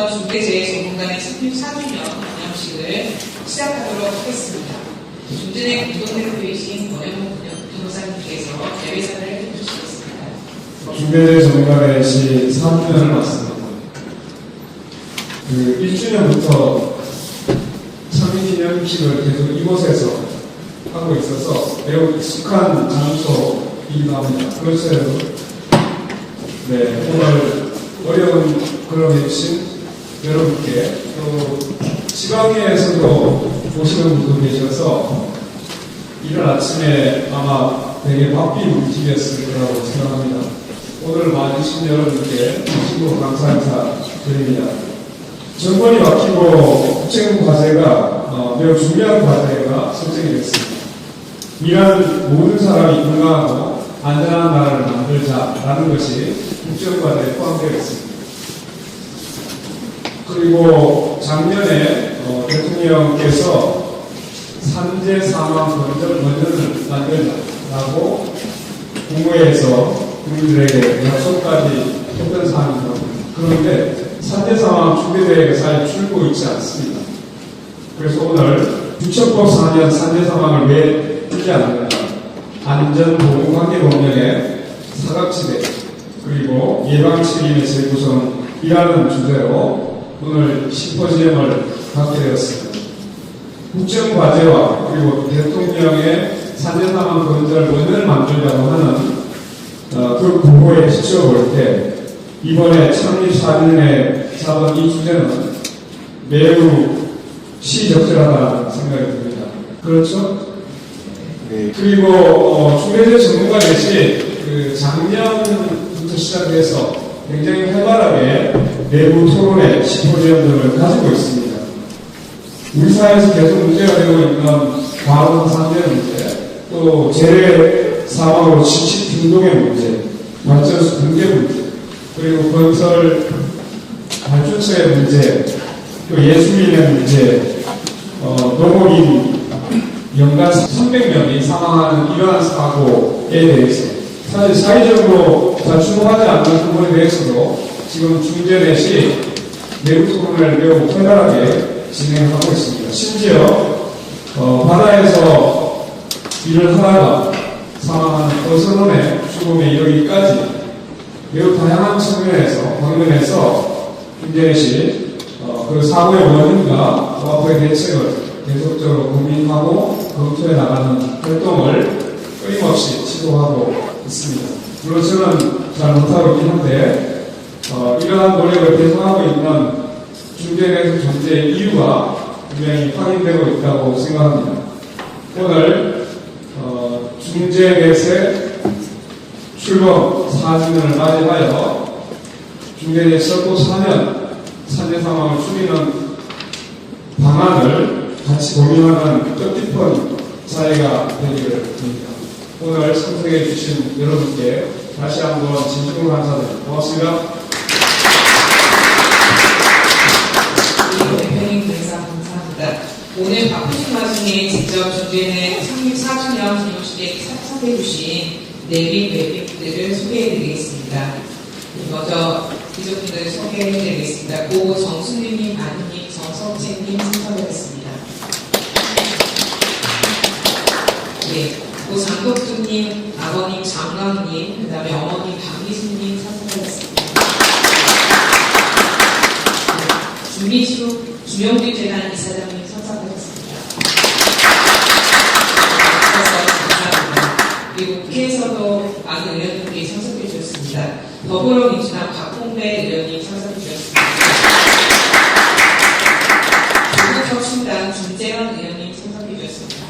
지적 중대재해 전문가의 34주년 기념식을 시작하도록 하겠습니다. 중진의 공동대표이신 권영훈 변호사님께서 대회사를 해주시겠습니다. 중대재해 전문가의 시 4주년을 맞습니다. 1주년부터 창립기념식을 계속 이곳에서 하고 있어서 매우 익숙한 장소이기도 합니다. 그렇죠, 여러분? 네, 오늘 어려운 그런 해주신 여러분께 또 지방에서도 오시는 분도 계셔서 이른 아침에 아마 되게 바삐 움직였을 거라고 생각합니다. 오늘 와주신 여러분께 진심으로 감사 인사 드립니다. 정권이 바뀌고 국정부 과제가 매우 중요한 과제가 설정이 됐습니다. 일하는 모든 사람이 건강하고 안전한 나라를 만들자라는 것이 국정부 과제에 포함되어 있습니다. 그리고 작년에 대통령께서 산재 사망 원전을 만들자라고 국무회에서 국민들에게 약속까지 했던 사항입니다. 그런데 산재 사망 중대재해가 잘 줄고 있지 않습니다. 그래서 오늘 부처법 4년 산재 사망을 왜 줄지 않느냐, 안전보건관계법령의 사각지대 그리고 예방책임의 재구성이라는 주제로 오늘 심포지엄을 갖게 되었습니다. 국정과제와 그리고 대통령의 산재 사망 건설 원전을 만들자고 하는 그 공고에 비춰볼 때 이번에 창립 4주년에 잡은 이 주제는 매우 시적절하다는 생각이 듭니다. 그렇죠? 네. 그리고 중대재해 전문가 대신 작년부터 시작해서 굉장히 활발하게 내부 토론회, 심포지엄 등을 가지고 있습니다. 우리 사회에서 계속 문제가 되고 있는 과로 상대 문제, 또 재해 사망으로 지식 중독의 문제, 발전소 붕괴 문제, 그리고 건설 발전소의 문제, 또 예술인의 문제, 농업인 연간 300명이 사망하는 이러한 사고에 대해서 사실 사회적으로 잘 주목하지 않는 부분에 대해서도 지금 중재넷이 내부 토론을 매우 활발하게 진행하고 있습니다. 심지어 바다에서 일을 하다가 사망하는 어선원의 죽음에 이르기까지 매우 다양한 방면에서 중재넷이 그 사고의 원인과 또 앞으로의 대책을 계속적으로 고민하고 검토해 나가는 활동을 끊임없이 시도하고 있습니다. 물론 저는 잘 못하고 있긴 한데 이러한 노력을 계속하고 있는 중재넷의 존재의 이유가 분명히 확인되고 있다고 생각합니다. 오늘 중재넷의 출범 4주년을 맞이하여 중재넷에서 또 4년 산재 사망을 줄이는 방안을 같이 고민하는 뜻깊은 자리가 되기를 빕니다. 오늘 참석해 주신 여러분께 다시 한번 진심으로 감사드립니다. 고맙습니다. 대표님 인사 감사합니다. 오늘 바쁘신 와중에 직접 중재넷 창립 4주년 기념식에 참석해 주신 내빈 외빈들을 소개해드리겠습니다. 먼저 기존분들 소개해드리겠습니다. 고 정순리님, 안님, 정성채님 참석하겠습니다. 네, 고 장덕주님, 아버님 장강님, 그 다음에 어머님 박미수님 참석하겠습니다. 네, 주미수 주명주재단 이사장님 참석하겠습니다. 그리고 국회에서도 많은 의원님들이 참석해 주셨습니다. 더불어민주당 박홍배 의원님 참석해 주셨습니다. 조국혁신당 김재원 의원님 참석해 주셨습니다.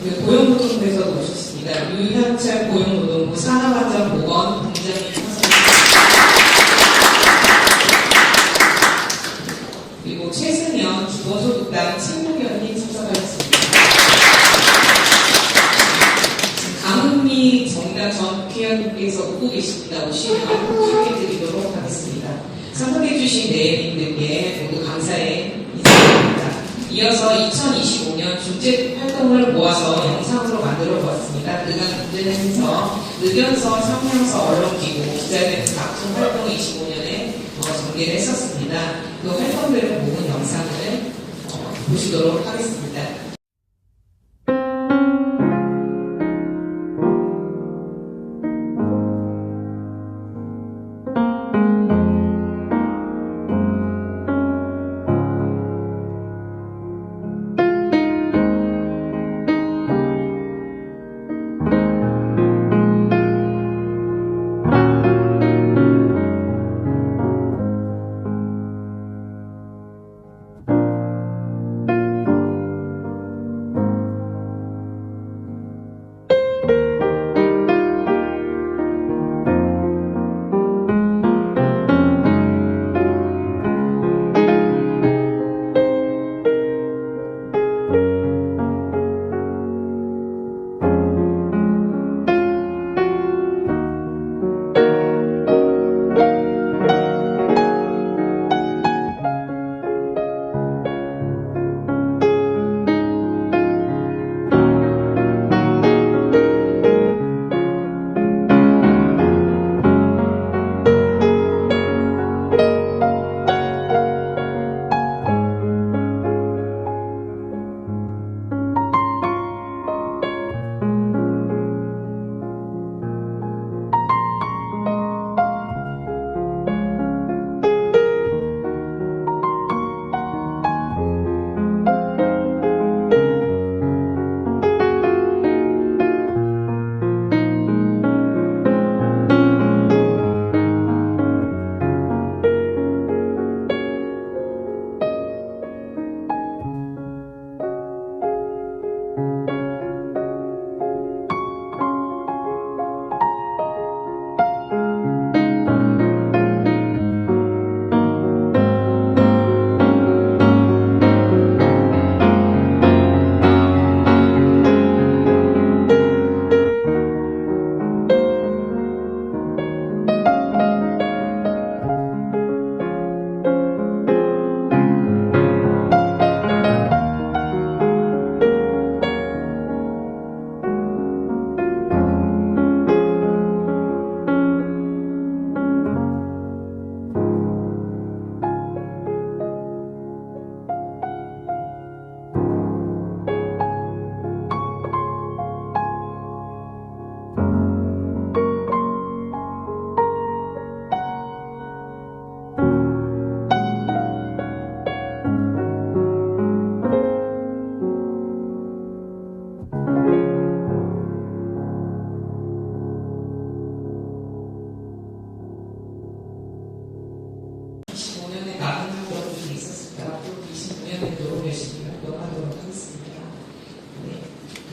그리고 고용노동부에서도 오셨습니다. 유현철 고용노동부 산업안전보건 본부장님 참석해 주셨습니다. 그리고 최승현 기본소득당 친목의원님 참석하셨습니다. 강은미 정의당 전 국회의원님께서 웃고 계십니다. 오시면 소개해드리도록 하겠습니다. 참석해주신 내빈들께 모두 감사의 인사드립니다. 이어서 2025년 축제 활동을 모아서 영상으로 만들어 보았습니다. 그간 군대내에서 의견서, 성명서, 언론기구, 기자회견 각종 활동 25년에 전개를 했었습니다. 그 활동들을 모은 영상을 보시도록 하겠습니다.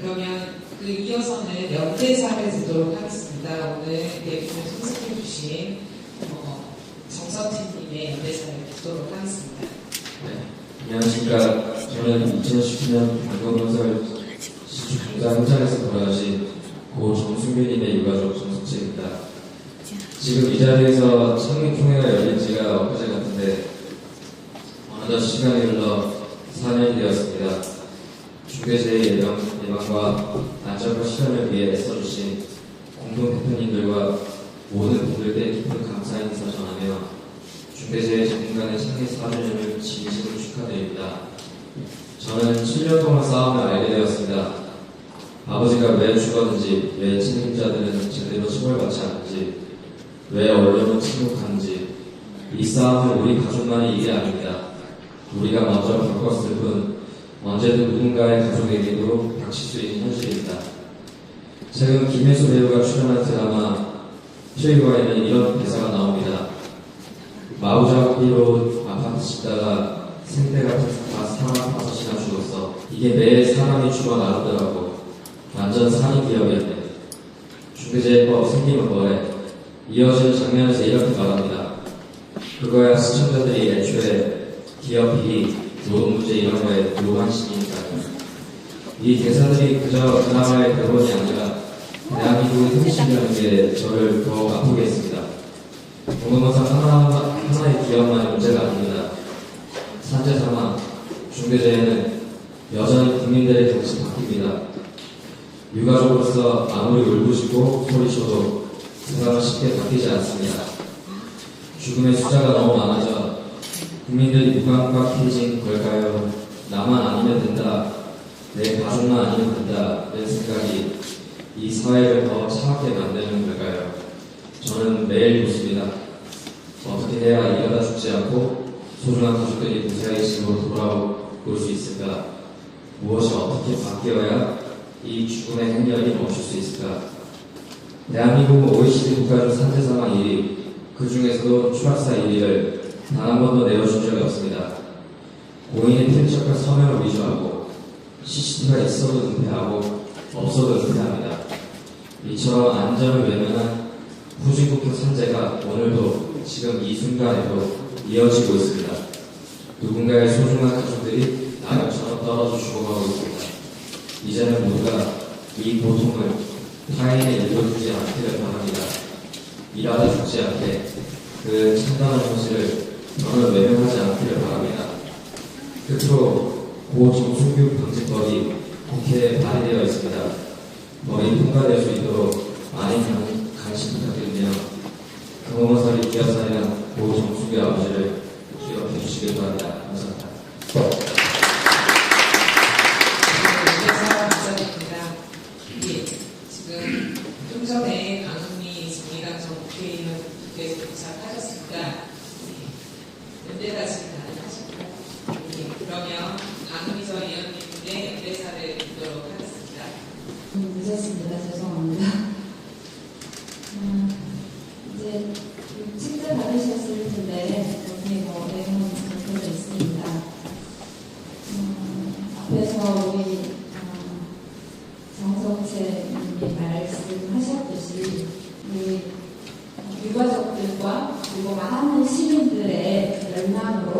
그러면 그 이어서는 연대사를 듣도록 하겠습니다. 오늘 대표님 참석해 주신 정서팀님의 연대사를 듣도록 하겠습니다. 네, 안녕하십니까. 저는 2019년 방송건설 시주공사 현장에서 돌아가신 고 정순빈님의 유가족 정숙재입니다. 지금 이 자리에서 창립총회가 열린 지가 엊그제 같은데 어느덧 시간이 흘러 4년이 되었습니다. 중대재해 예방과 안전과 실현을 위해 애써주신 공동대표님들과 모든 분들께 깊은 감사 인사 전하며 중대재해 전문가의 창립 4주년을 진심으로 축하드립니다. 저는 7년 동안 싸움을 알게 되었습니다. 아버지가 왜 죽었는지, 왜 책임자들은 제대로 처벌받지 않는지, 왜 언론은 침묵하는지, 이 싸움은 우리 가족만의 일이 아닙니다. 우리가 먼저 겪었을 뿐 언제든 누군가의 가족에게도 닥칠 수 있는 현실입니다. 최근 김혜수 배우가 출연한 드라마 최유화에는 이런 대사가 나옵니다. 마구잡이로 아파트 짓다가 생태가 다 사람 5이나 죽었어. 이게 매일 사람이 죽어 나오더라고. 완전 산이 기업이었네. 중대재해법 생기면 뭐래. 이어지는 장면에서 이렇게 말합니다. 그거야 시청자들이 애초에 기업이 노동 문제 이런 거에 노관심이니까요. 이 대사들이 그저 드라마의 대본이 아니라 대한민국의 현실이라는 게 저를 더욱 아프게 했습니다. 공동건설 하나의 기업만의 문제가 아닙니다. 산재 사망, 중대재해는 여전히 국민들의 몫이 바뀝니다. 유가족으로서 아무리 울부짖고 소리쳐도 세상은 쉽게 바뀌지 않습니다. 죽음의 숫자가 너무 많아져 국민들이 무감각해진 걸까요? 나만 아니면 된다, 내 가족만 아니면 된다, 는 생각이 이 사회를 더 차갑게 만드는 걸까요? 저는 매일 묻습니다. 어떻게 해야 이러다 죽지 않고 소중한 가족들이 무사히 집으로 돌아올 수 있을까? 무엇이 어떻게 바뀌어야 이 죽음의 행렬이 멈출 수 있을까? 대한민국은 OECD 국가 중 산재 사망 1위, 그 중에서도 추락사 1위를 단 한 번도 내어준 적이 없습니다. 고인의 편집과 서명을 위조하고 CCTV가 있어도 은폐하고 없어도 은폐합니다. 이처럼 안전을 외면한 후진국적 산재가 오늘도 지금 이 순간에도 이어지고 있습니다. 누군가의 소중한 가족들이 낙엽처럼 떨어져 죽어가고 있습니다. 이제는 모두가 이 고통을 타인에 일러주지 않기를 바랍니다. 일하다 죽지 않게 그 참담한 현실을 저는 외면하지 않기를 바랍니다. 끝으로 고 정순규 방지법이 국회에 발의되어 있습니다. 법이 통과될 수 있도록 많은 관심 부탁드리며 금호문서리 기합사회는 고 정순규 아버지를 기억해 주시길 바랍니다. 감사합니다. 지금 좀 전에 강은미 정의당 전 국회의원께서 도착하셨습니다. 연대사 지금 가능하실까요? 그러면 강은미 전 의원님의 연대사를 듣도록 하겠습니다. 늦었습니다. 죄송합니다. 이제 직접 받으셨을 텐데 여기 내용은 적혀져 있습니다. 앞에서 우리 정성채 님이 말씀하셨듯이 우리 유가족들과 그리고 많은 시민들의 열망으로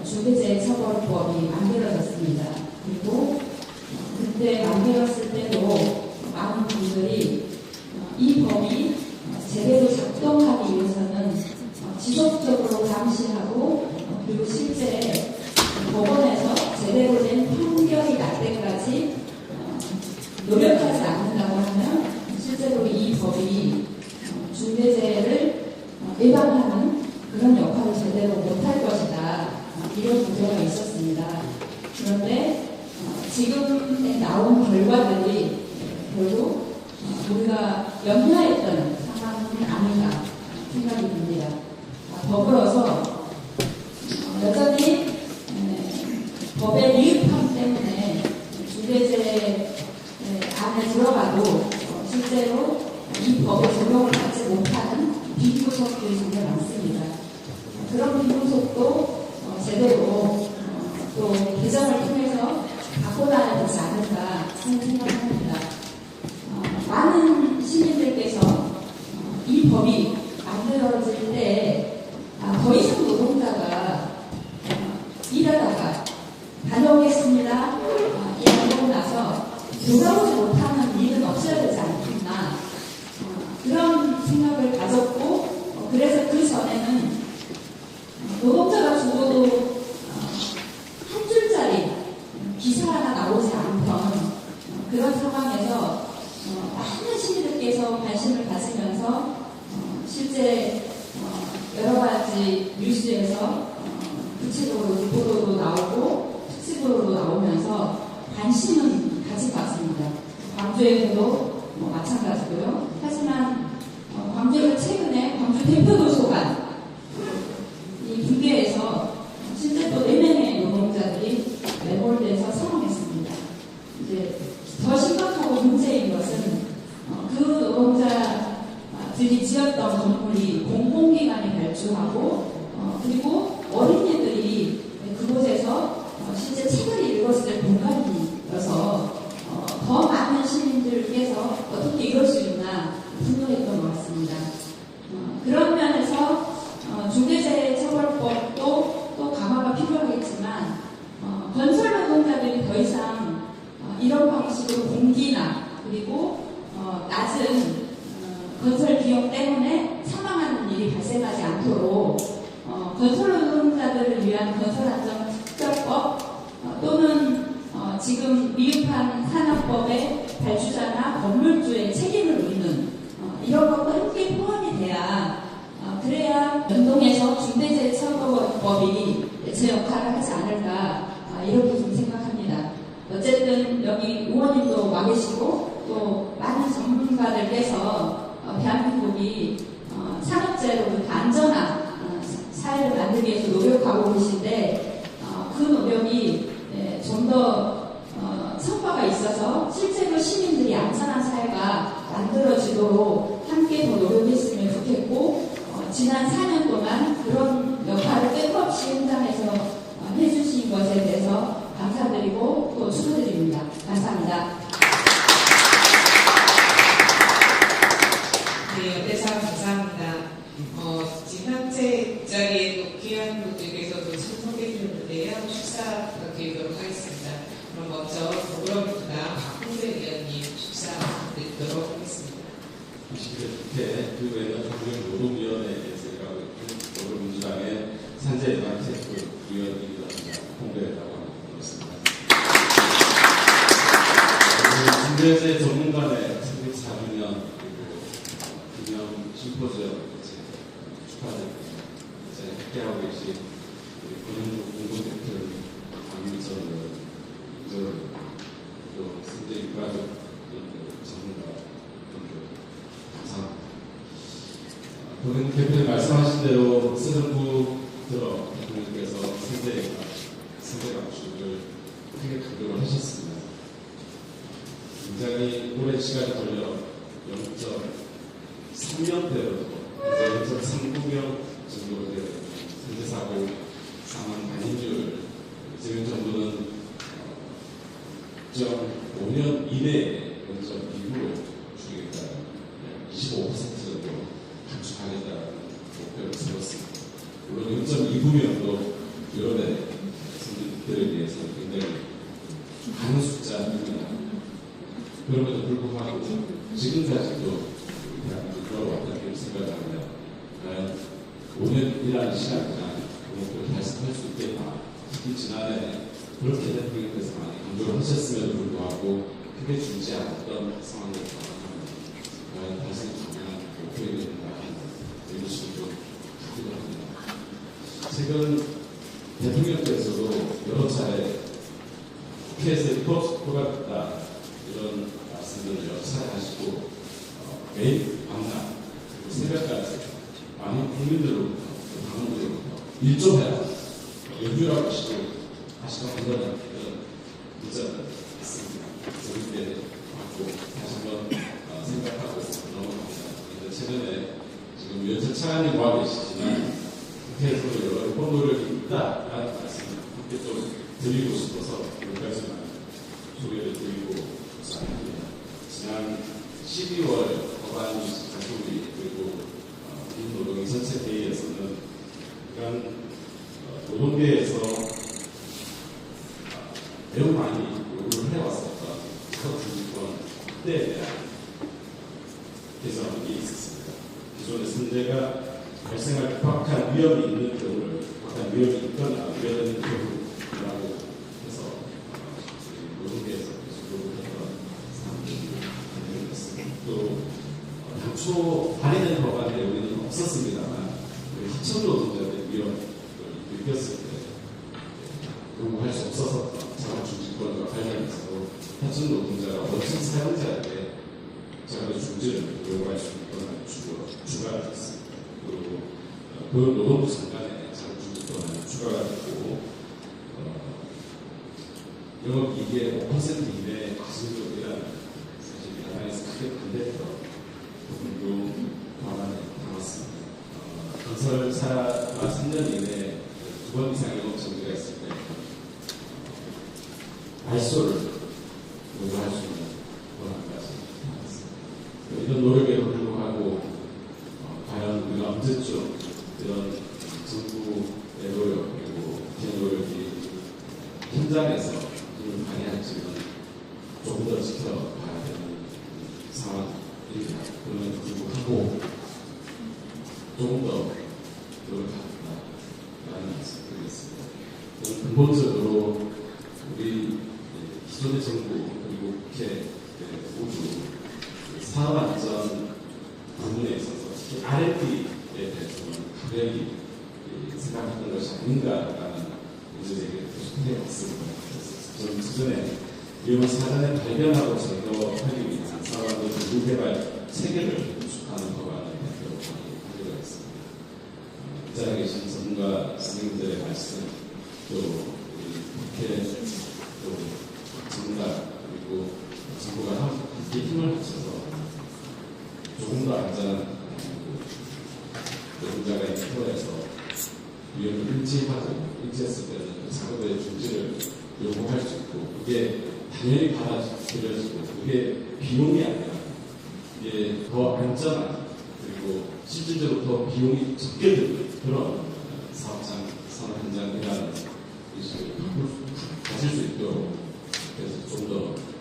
중대재해처벌법이 만들어졌습니다. 그리고 그때 만들었을 때도 많은 분들이 이 법이 제대로 작동하기 위해서는 지속적으로 감시하고 그리고 실제 법원에서 제대로 된 판결이 날 때까지 노력하지 않는다고 하면 실제로 이 법이 중대재해를 예방하는 그런 역할을 제대로 못할 것이다. 이런 우려가 있었습니다. 그런데 지금 나온 결과들이 결국 우리가 염려했던 상황은 아닌가 생각이 듭니다. 더불어서 여전히 법의 미흡함 때문에 중대재해 안에 들어가도 실제로 이 법의 적용을 받지 못하는 빈구석들이 정말 많습니다. 그런 빈구석도 제대로 또 개정을 통해서 바꿔나가야 되지 않을까 생각합니다. 많은 시민들께서 이 법이 만들어질 때 더 이상 노동자가 일하다가 다녀오겠습니다. 일하고 나서 돌아오지 못하는 일은 없어야 되지 않겠나 그런 생각을 가졌고 그래서 그 전에는 노동자가 죽어도 한 줄짜리 기사 하나 나오지 않던 그런 상황에서 많은 시민들께서 관심을 가지면서 실제 여러 가지 뉴스에서 구체적으로 보도도 나오고 특집으로도 나오면서 관심은 가지고 왔습니다. 광주에서도 마찬가지고요. 하지만 광주에서 최근에 광주 대표도서관 이 분계에서 실제 또 4명의 노동자들이 매몰돼서 사망했습니다. 이제 더 심각하고 문제인 것은 그 노동자들이 지었던 건물이 공공기관이 발주하고 그리고 어린이들이 그곳에서 실제 책을 읽었을 때 공간이어서 더 많은 시민들께서 어떻게 이럴 수 있나 분노했던 것 같습니다. 그런 면에서 중대재해처벌법도 또 강화가 필요하겠지만 건설 노동자들이 더 이상 이런 방식으로 공기나 그리고 낮은 건설 비용 때문에 사망하는 일이 발생하지 않도록 건설 노동자들을 위한 건설안전특별법 또는 지금 미흡한 산업법의 발주자나 건물주의 책임을 묻는 이런 것도 함께 포함이 돼야 그래야 연동해서 중대재해처벌법이 제 역할을 하지 않을까 이렇게 좀 생각합니다. 어쨌든 여기 의원님도 와 계시고 또 많은 전문가들께서 대한민국이 산업재해로부터 안전한 사회를 만들기 위해서 노력하고 계신데 그 노력이 좀 더 성과가 있어서 실제로 시민들이 안전한 사회가 만들어지도록 함께 더 노력했으면 좋겠고 지난 4년 동안 그런 역할을 끝없이 현장에서 해주신 것에 대해서 감사드리고 또 축하드립니다. 감사합니다. 네, 연대사 감사합니다. 지금 현재 이 자리에 또 귀한 분들께서도 참석해 주셨는데요. 축사 드리도록 하겠습니다. 그럼 먼저 더불어민주당 박홍배 의원님 축사 드리도록 하겠습니다. 21대 그 외에는 노동위원회에 제가 더불어민주당의 산재예방체크 위원입니다. 홍배라고 하겠습니다. 중대재해 전문가의 34주년 기념 심포지엄 축하드립니다. 함께하고 계신 우리 권영국 공동대표 강민선 또 선대 유가족 전문가분들 감사합니다. 권영 대표님 말씀하신 대로 쓰는부 들어 대통령께서 선대 감축을 크게 강조를 하셨습니다. 굉장히 오랜 시간이 걸려 0.3년대로도 0.39명 정도로 되어 선제사고 사망 단위율 지금 정부는 0.5년 이내에 0.2%로 줄이겠다는 25% 정도 감축하겠다는 목표를 세웠습니다. 물론 0.2%명도 유럽의 선진들에 비해서 굉장히 많은 숫자입니다. 그럼에도 불구하고 지금까지도 들어왔다고 생각하면 과연 5년이라는 시간 동안 그 목표를 달성할 수 있겠나. 특히 지난해 그렇게 대통령께서 많이 강조를 하셨음에도 불구하고 크게 줄지 않았던 상황을 감안하면 과연 달성이 가능한 목표이겠는가 하는 의구심도 크기도 합니다. 최근 대통령께서도 여러 차례 국회에서 입법소가 있다 이런 말씀들을 여러 차례 하시고 매일 밤낮 그리고 새벽까지 많은 국민들로부터 당원들로부터 일조해라 연주라고 하시던 그런 문자들 있습니다. 우리 때 받고 다시 한번 생각하고 넘어갑니다. 그런데 최근에 지금 위원장 차관님 와 계시지만 국회에서도 여러 리폼 노력이 있다라는 말씀을 함께 좀 드리고 싶어서 여기까지만 소개를 드리고 싶습니다. 지난 12월 법안 작성비 그리고 노동의 전체 회의에서는 이런 노동계에서 매우 많이 요구를 해왔었던 사업주주권 확대에 대한 개선이 있었습니다. 기존의 선제가 발생할 급박한 위험이 있는 경우를 급박한 위험이 있거나 우려되는 경우라고 해서 노동계에서 계속 요구했던 사항들이 있습니다. 또 당초 발의된 법안 내용에는 없었습니다만 희청 노동자들의 위험을 느꼈을 때 요구할 수 없었던 자가중지권과 관련해서도 희청 노동자가 원천 사용자에게 자가중지를 요구할 수 있도록 추가가 됐습니다. 그리고 그 노동부 장관의 자가중지권을 추가가 됐고 영업이익의 5% 이내의 과징금이라는 사실 야당에서 크게 반대했던 부분도 법안에 담았습니다. 건설사가 3년 이내에 2번 이상 영업정지가 있을 때 발소를 요구할 수 있는 권한까지 담았습니다. 이런 노력에도 불구하고 과연 우리가 언제쯤 이런 정부의 노력 그리고 제 노력이 현장에서 힘을 발휘할지는 조금 더 지켜봐야 되는 상황입니다. 그럼에도 불구하고 조금 더 노력하겠다라는 말씀 드리겠습니다. 근본적으로 우리 기존의 정부 그리고 국회 모두 산업안전 부분에 있어서 특히 R&D에 대해서는 가벼이 생각했던 것이 아닌가라는 문제제기를 계속 해왔습니다. 그래서 저는 기존에 위험을 사전에 발견하고 제거하기 위한 산업안전 기술개발 체계를 구축하는 법안을 발표하기로 했습니다. 이 자리에 계신 전문가 선생님들의 말씀, 또 우리 국회 또 전문가 그리고 정부가 함께 힘을 합쳐서 조금 더 안전한 노동자가 인터넷에서 위험을 인지했을 때는 그 작업의 중지를 요구할 수 있고 그게 당연히 받아들여지고 그게 비용이 아니라 이게 더 안전한 그리고 실질적으로 더 비용이 적게 드는 그런 사업장, 산업 현장이라는 의식을 가질 수 있도록 그래서 좀 더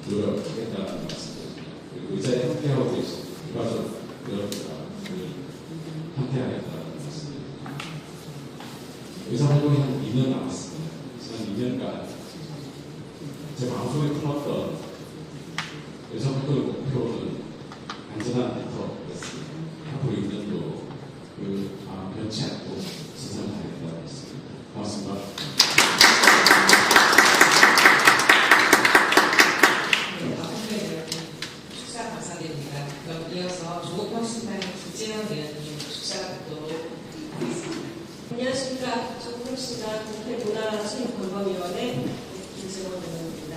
노력하겠다는 말씀드립니다. 그리고 이 자리에 함께하고 계신 유가족 여러분과 함께하겠다는 말씀드립니다. 의사 활동이 한 2년 남았습니다. 지난 2년간 제 마음속에 품었던 의사 활동의 목표는 안전한 멘토였습니다. 앞으로 2년도 그 마음 변치 않고 진상을 다하겠다고 했습니다. 고맙습니다. 축사 감사드립니다. 그럼 이어서 조국혁신당의 김재현 의원님 축사 듣도록 하겠습니다. 안녕하십니까. 조국혁신당 국회문화체육관광위원회 김재원 의원입니다.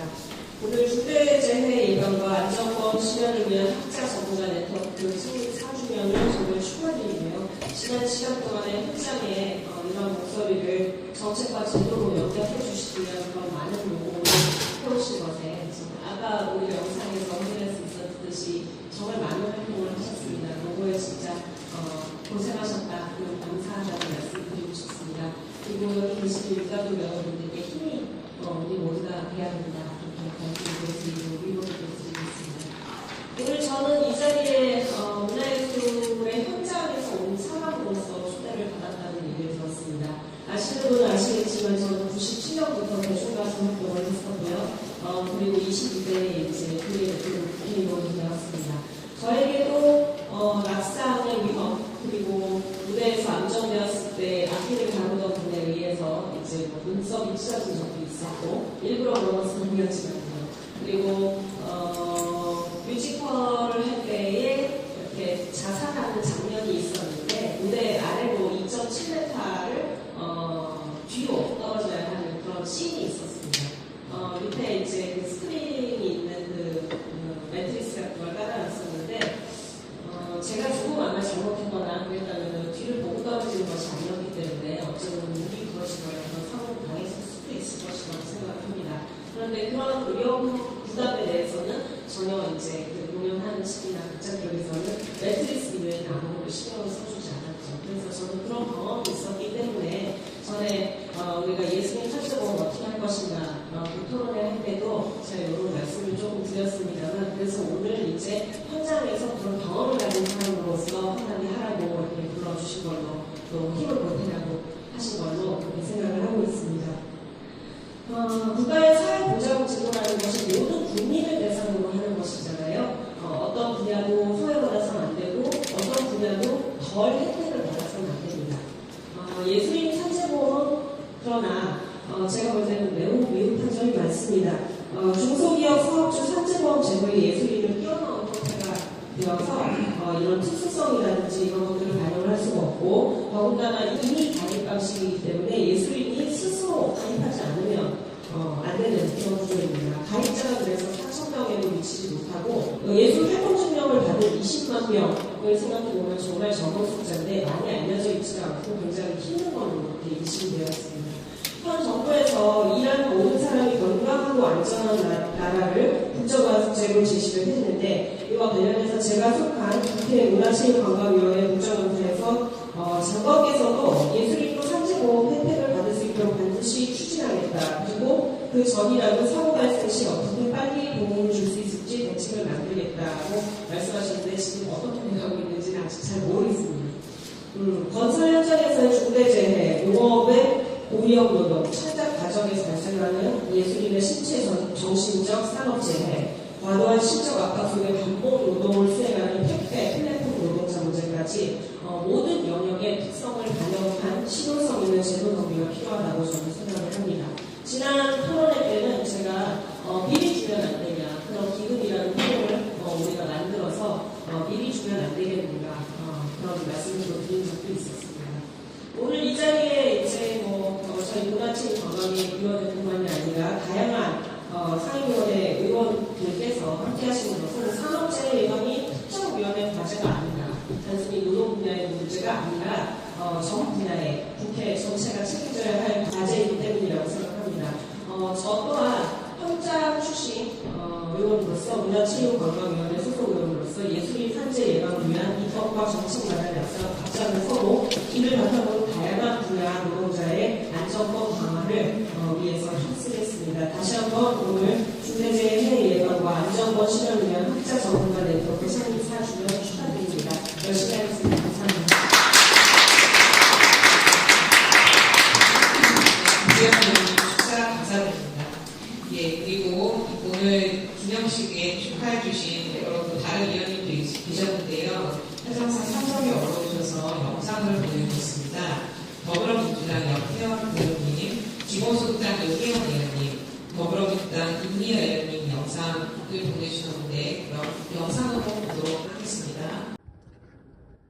오늘 중대재해 예방과 안전권 실현을 위한 학자 전문가 네트워크 4주년을 정말 축하드리고요. 지난 시간 동안에 현장에 이런 목소리를 정책과 제도로 연결해 주시기 위한 그런 많은 노고를 해오신 것에 아까 우리 영상에서 확인할 수 있었듯이 정말 많은 활동을 하셨습니다. 노고에 진짜 고생하셨다. 그리고 감사하다는 말씀 드리고 싶습니다. 그리고 여기 계신 유가족 여러분들께 힘이 우리 모두가 돼야 된다. 이렇게 말씀드리고 위로를 드리겠습니다. 오늘 저는 이 자리에 문화예술의 현장에서 온 사람으로서 초대를 받았다는 얘기를 들었습니다. 아시는 분은 아시겠지만 저는 97년부터 대중가수 활동을 했었고요. 그리고 22대에 이제 국회의원이 되었습니다. 저에게도 낙상의 위험 그리고 무대에서 안정되었을 때 악기를 다루던 분에 의해서 이제 눈썹이 찢어진 적도 있었고 일부러 그런 것은 아니었지만요. 그리고 뮤지컬을 할 때에 이렇게 자살하는 장면이 있었는데 무대 아래로 2.7m를 뒤로 떨어져야 하는 그런 씬이 있었습니다. 밑에 이제 그 스크린이 있는 그 매트리스 같은 걸 깔아놨었는데 제가 조금 아마 잘못했거나 그랬다면 뒤를 보고 떨어지는 것이 아니었기 때문에 어쩌면 눈이 부러질 거나 그런 상황을 당했을 수도 있을 것이라고 생각합니다. 그런데 그런 위험 부담에 대해서는 전혀 이제 그 공연하는 시기나 극장들에서는 매트리스 이외에 아무것도 신경을 써주지 않았죠. 그래서 저는 그런 경험이 있었기 때문에 전에 우리가 예수님 탄생을 어떻게 할 것인가 그 토론회 할 때도 제가 이런 말씀을 조금 드렸습니다만 그래서 오늘 이제 현장에서 그런 경험을 가진 사람으로서 하나님 하라고 이렇게 불러주신 걸로 또 힘을 보태라고 하신 걸로 그렇게 생각을 하고 있습니다. 국가의 사회보장 제도라는 것이 모든 국민을 대상으로 하는 것이잖아요. 어떤 분야도 소외받아서는 안 되고 어떤 분야도 덜 혜택을 받아서는 안 됩니다. 예술인 산재보험은 그러나 제가 볼 때는 매우 미흡한 점이 많습니다. 중소기업 사업주 산재보험 제도에 예술인을 끼워넣은 형태가 되어서 이런 특수성이라든지 이런 것들을 반영을 할 수가 없고 더군다나 이미 가입 방식이기 때문에 예술인이 스스로 가입하지 않으면 안 되는 그런 구조입니다. 가입자가 그래서 4,000명에도 미치지 못하고 예술 활동 증명을 받은 20만 명을 생각해보면 정말 적은 숫자인데 많이 알려져 있지가 않고 굉장히 힘든 걸로 이렇게 인식이 되어 있습니다. 현 정부에서 일하는 모든 사람이 건강하고 안전한 나라를 국정과제로 제시를 했는데 이와 관련해서 제가 속한 국회 문화체육관광위원회 국정감사에서 장관께서도 예술인도 산재보험 혜택을 받을 수 있도록 반드시 추진하겠다. 그리고 그 전이라도 사고 발생 시 어떻게 빨리 도움을 줄 수 있을지 대책을 만들겠다고 말씀하셨는데 지금 어떻게 되고 있는지는 아직 잘 모르겠습니다. 건설 현장에서의 중대재해, 농업의 고위험 노동, 창작 과정 지역에서 발생하는 예술인의 신체 정신적 산업재해, 과도한 심적 압박 속에 반복 노동을 수행하는 택배, 플랫폼 노동자 문제까지 모든 영역의 특성을 반영한 실효성 있는 제도 정비가 필요하다고 저는 생각을 합니다. 지난 토론회 때는 제가 미리 주면 안 되냐, 그런 기금이라는 프로를 우리가 만들어서 미리 주면 안 되겠는가, 그런 말씀을 드린 적도 있었습니다. 오늘 이 자리에 이제 저희 문화체육 관광위원회뿐만이 아니라 다양한 상임위원회 의원들께서 함께하시는 것은 산업재해 예방이 특정 위원회 과제가 아니라 단순히 노동 분야의 문제가 아니라 전 분야의 국회 전체가 책임져야 할 과제이기 때문이라고 생각합니다. 저 또한 현장 출신 의원으로서 문화체육관광위원회 소속 의원으로서 예술인 산재 예방을 위한 입법과 정책 마련에 앞장을 서고 이를 바탕으로 다양한 분야 노동자의 안전법 강화를 위해서 힘쓰겠습니다. 다시 한번 오늘 중대재해 예방과 안전법 실현을 위한 학자 전문가 네트워크 창립 4주년 축하드립니다. 열심히 하겠습니다. 감사합니다. 축사 감사드립니다. 예, 그리고 오늘 기념식에 축하해주신 여러분 다른 위원님도 계셨는데요. 사실상 참석이 어려우셔서 영상을 보내주셨습니다. 더불어민주당 염태원 의원님, 기본소득당 윤혜원 의원님, 더불어민주당 임미애 의원님 영상을 보내주셨는데 그럼 영상으로 보도록 하겠습니다.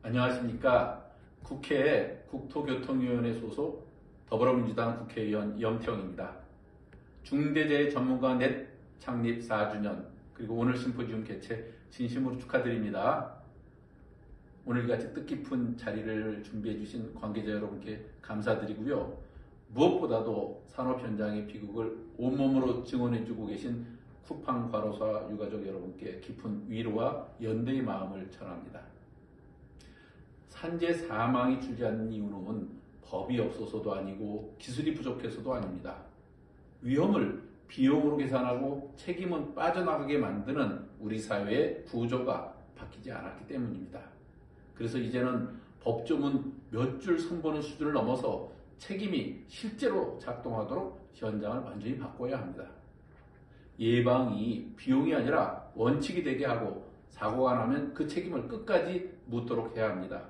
안녕하십니까. 국회 국토교통위원회 소속 더불어민주당 국회의원 염태영입니다. 중대재해 전문가 넷 창립 4주년 그리고 오늘 심포지움 개최 진심으로 축하드립니다. 오늘같이 뜻깊은 자리를 준비해 주신 관계자 여러분께 감사드리고요. 무엇보다도 산업 현장의 비극을 온몸으로 증언해 주고 계신 쿠팡 과로사 유가족 여러분께 깊은 위로와 연대의 마음을 전합니다. 산재 사망이 줄지 않는 이유는 법이 없어서도 아니고 기술이 부족해서도 아닙니다. 위험을 비용으로 계산하고 책임은 빠져나가게 만드는 우리 사회의 구조가 바뀌지 않았기 때문입니다. 그래서 이제는 법조문 몇 줄 선보는 수준을 넘어서 책임이 실제로 작동하도록 현장을 완전히 바꿔야 합니다. 예방이 비용이 아니라 원칙이 되게 하고 사고가 나면 그 책임을 끝까지 묻도록 해야 합니다.